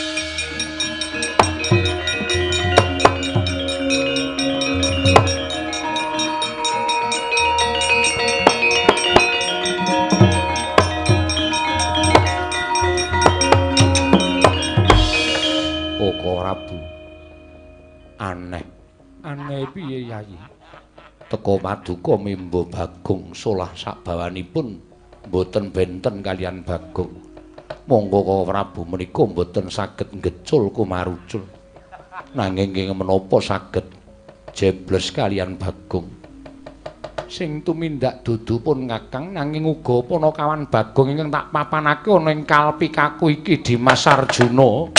Aneh. Aneh piye Yayi? Teka Paduka mimba Bagong solah sakbawanipun mboten benten kalian Bagong. Monggo Kala Prabu menika mboten saged ngecul kumarucul. Nanging ing menapa saged jebles kalian Bagong. Sing tumindak dudu pun Kakang nanging uga Panakawan Bagong ingkang tak papanake ana ing kalpikaku iki Dimas Arjuna.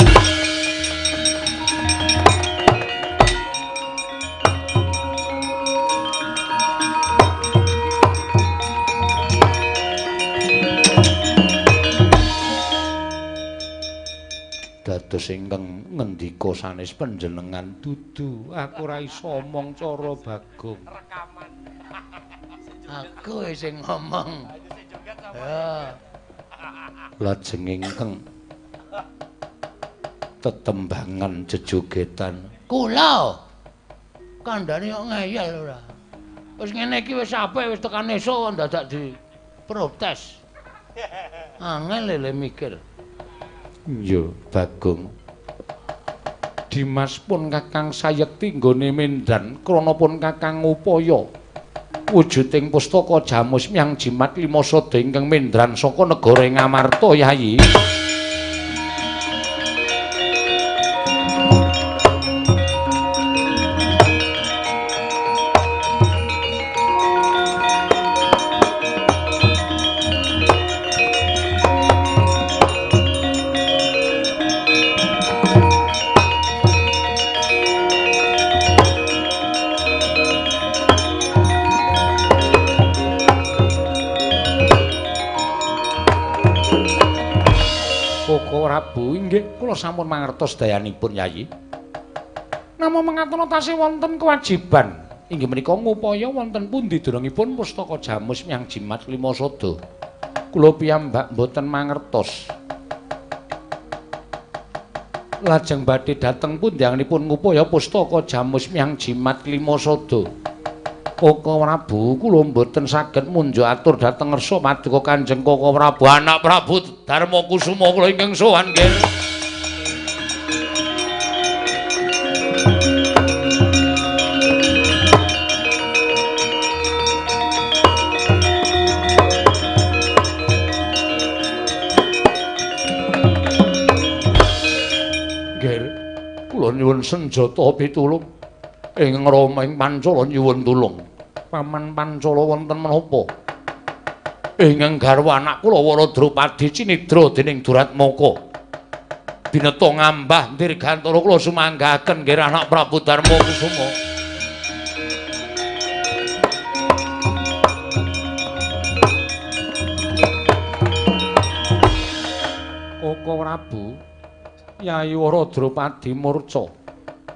Dados ingkang ngendika sanes panjenengan dudu aku ora iso omong cara Bagong. Aku sing ngomong. Ya. Lajeng ingkang tetembangan jejogetan. Kula kandhane kok ngeyel ora. Wis ngene iki wis apik wis tekan esuk dadak diprotes. Angel lele mikir. Iya, Bagong. Dimas pun Kakang sayekti nggone Mendan krana pun Kakang upaya wujuding pustaka Jamus Myang Jimat Limasada ingkang Mendran saka negara Ngamarta Yayi. Prabu inggih kula sampun mangertos dayanipun Yayi. Namung mengatono tasih wonten kewajiban inggih menika ngupaya wonten pundi durungipun pustaka Jamus Myang Jimat Limasada. Kula piyambak mboten mangertos. Lajeng badhe dhateng pundi anggenipun ngupaya pustaka Jamus Myang Jimat Limasada. Koko Prabu kula mboten saged munjuk atur dhateng ngersa paduka Kanjeng Koko Prabu anak Prabu Darmakusuma kula ingkang sowan nggih. Nggih, kula nyuwun senjata pitulung. Ing Rama ing Pancala nyuwun tulung. Paman Pancala wonten menapa? Ingkang garwa anak kula Waradrupadi cinidra dening Duratmaka. Bineta ngambah dirgantara kula sumanggaken nggih anak Prabu Darmakusuma. Koko Prabu Yayi Waradrupadi murca.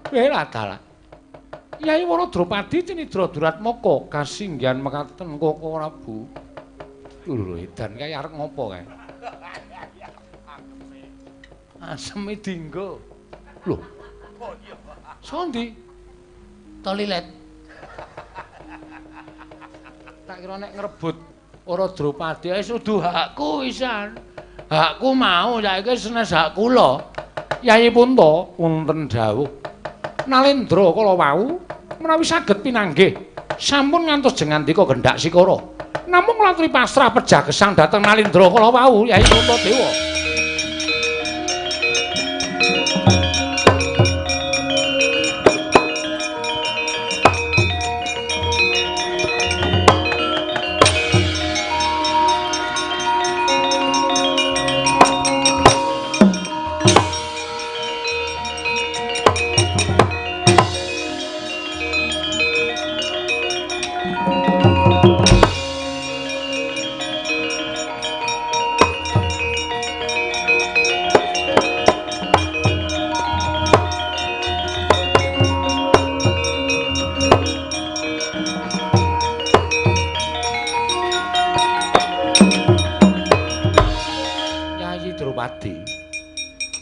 Ora dalah. Yayi Waradrupadi cinidra Duratmaka kasinggihan mekaten Koko Prabu. Lho edan kae arep ngopo kae? Aseme dinggo. Lho. Sondi? Tolilet. Tak kira nek ngrebut Waradrupadi wis udu hakku wisan. Hakku mau saiki senes hak kula. Yayi Punta wonten dawuh. Nalendra kala wau menawi saged pinanggih sampun ngantos jengandika gendhak sikara. Namung latri pasrah pejagesang dhateng Nalendra kala wau Yayi Puntadewa.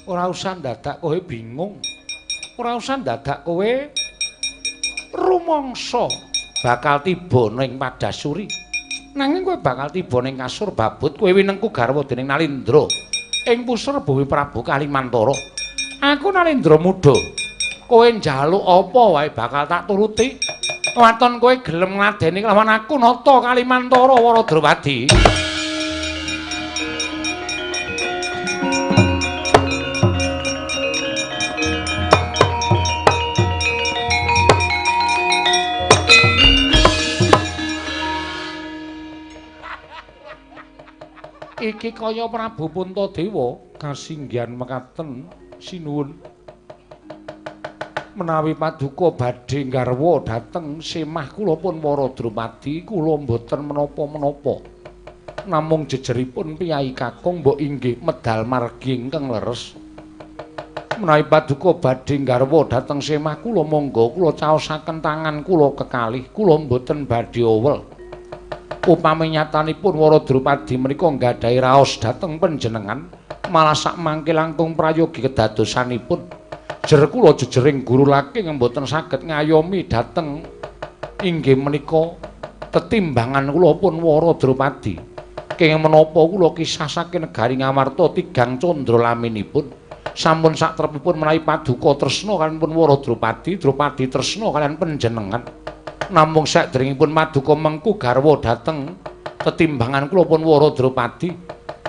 Ora usah dadak kowe bingung. Ora usah dadak kowe rumangsa bakal tiba ning Padasuri. Nanging kowe bakal tiba ning kasur babut kowe winengku garwa dening Nalendra ing pusara Bawi Prabu Kalimantara. Aku Nalendra muda. kowe njaluk apa wae bakal tak turuti. Waton kowe gelem ngladeni kelawan aku nata Kalimantara Waradrawadi. Iki kaya Prabu Puntadewa kasinggihan mekaten sinuwun menawi paduka badhe garwa dhateng semah kula pun Waradrawadi kula mboten menapa-menapa namung jejeripun piyai kakung mbok inggih medal margi ingkang leres menawi paduka badhe garwa dhateng semah kula monggo kula caosaken tangan kula kekalih kula mboten badhe owel. Upami nyatanipun Waradrawadi menika nggadahi raos dhateng panjenengan malah sak mangke langkung prayogi kedadosanipun jer kula jejering guru laking mboten saged ngayomi dhateng inggih menika tetimbangan kula pun Waradrawadi kenging menapa kula kisah saking negari Ngamarta tigang candra laminipun sampun satrepipun menawi paduka tresna kaliyan pun Waradrawadi Drawadi tresna kaliyan panjenengan namung saderengipun maduka mengku garwa dhateng tetimbangan kula pun Waradrawadi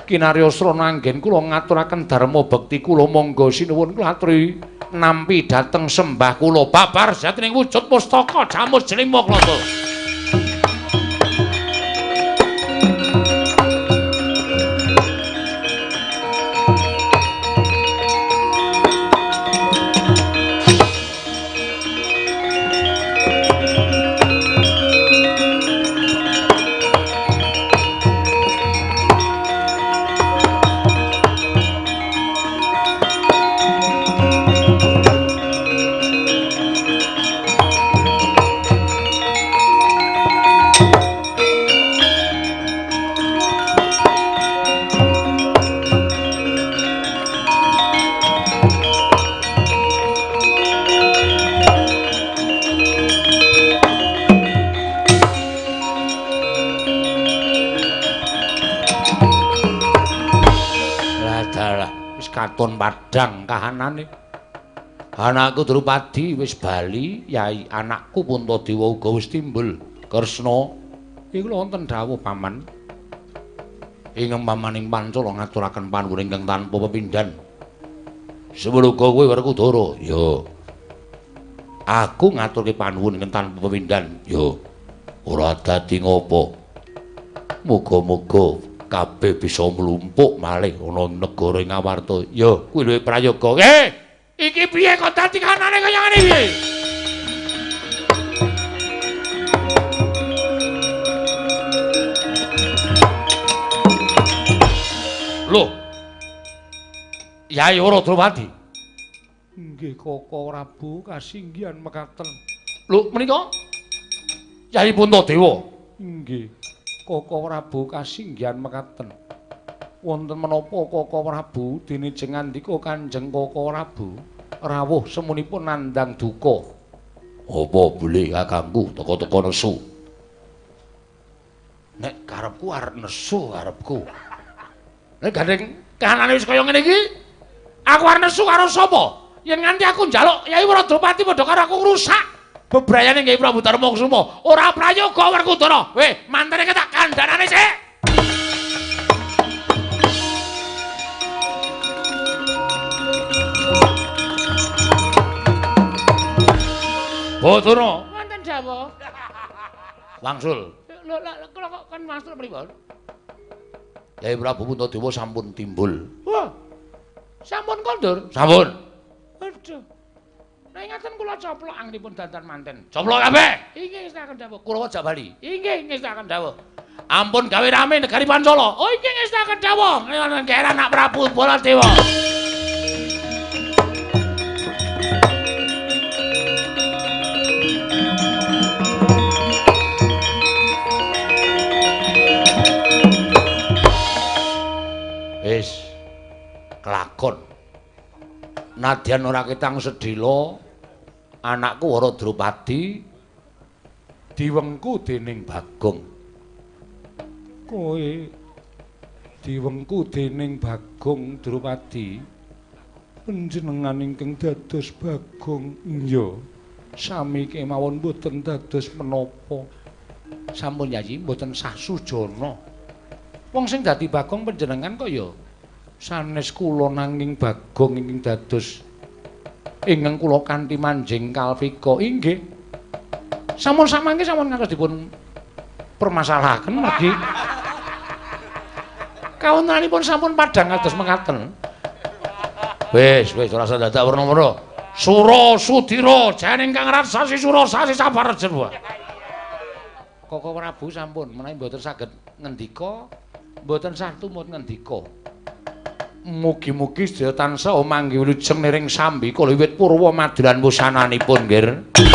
kinaryosa nanggen kula ngaturaken dharma bekti kula monggo sinuwun kula aturi nampi dhateng sembah kula babar jatining wujud pustaka jamus jlima klata. Katon padhang kahanane. Anakku Drupadi wis bali, Yai anakku Puntadewa uga wis timbul. Kresna, iku wonten dawuh paman. Ingkang pamaning Pancala ngaturaken panuwun ingkang tanpa pepindhan. Semeruga kowe Werkudara, ya. Aku ngaturke panuwun ingkang tanpa pepindhan, ya. Ora dadi ngopo. Muga-muga kabeh bisa mlumpuk malih ana negara Ngamarta. Ya, kuwi lho prayoga. Iki piye kok dadi kanane kaya ngene piye? Lho. Yai Waradrawadi. Nggih Koko Prabu kasinggihan mekaten. Lho, menika Yai Puntadewa. Nggih. Koko Prabu kasinggihan mekaten. Wonten menapa Koko Prabu dene jeng ngandika Kanjeng Koko Prabu rawuh semunipun nandhang duka. Apa boleh kakangku teka-teka nesu? Nek karepku arep nesu karepku. Nek gandeng kahanane wis kaya ngene iki, aku arep nesu karo sapa? Yen nganti aku njaluk Yai Waradrawadi padha karo aku ngrusak bebrayane Kyai Prabu Darmakusuma. Ora prayoga Werkudara. Weh, mantene tak kandhanane sik. Bathara, wonten dawuh. Wangsul. Lho, kula kok kan wangsul pripun? Kyai Prabu Puntadewa sampun timbul. Wah. Sampun kondur? Sampun. Aduh. Nek ngaten kula coplok anginipun dandan manten. Coplok kabeh. Inggih ngestaken dawuh. Kula wajak bali. Inggih ngestaken dawuh. Ampun gawe rame negari Pancala. Oh inggih ngestaken dawuh. Nggih anak Prabu Baladewa. Wis kelakon. Nadyan ora ketang sedhela anakku Waradrawadi diwengku dening Bagong. Kowe diwengku dening Bagong Drupadi. Panjenengan ingkang dados Bagong. Iya. Sami kemawon mboten dados menapa. Sampun Yayi mboten sah sujana. Wong sing dadi Bagong panjenengan kok ya sanes kula nanging Bagong ingkang dados ingkang kula kanthi manjing kalpika. Inggih. Sampun samangke sampun ngantos dipun permasalahaken mergi. Kawontenanipun sampun padhang kados mekaten. Wis ora usah dadak werna-werna. Sura Sudira janing Kang Rarsasi Sura Sasi Sabarjen wae. Koko Prabu sampun menawi mboten saged ngendika, mboten sah tumut ngendika. Mugi-mugi sedaya tansah manggi wilujeng niring sambika wiwit purwa madilan wusananipun nggih.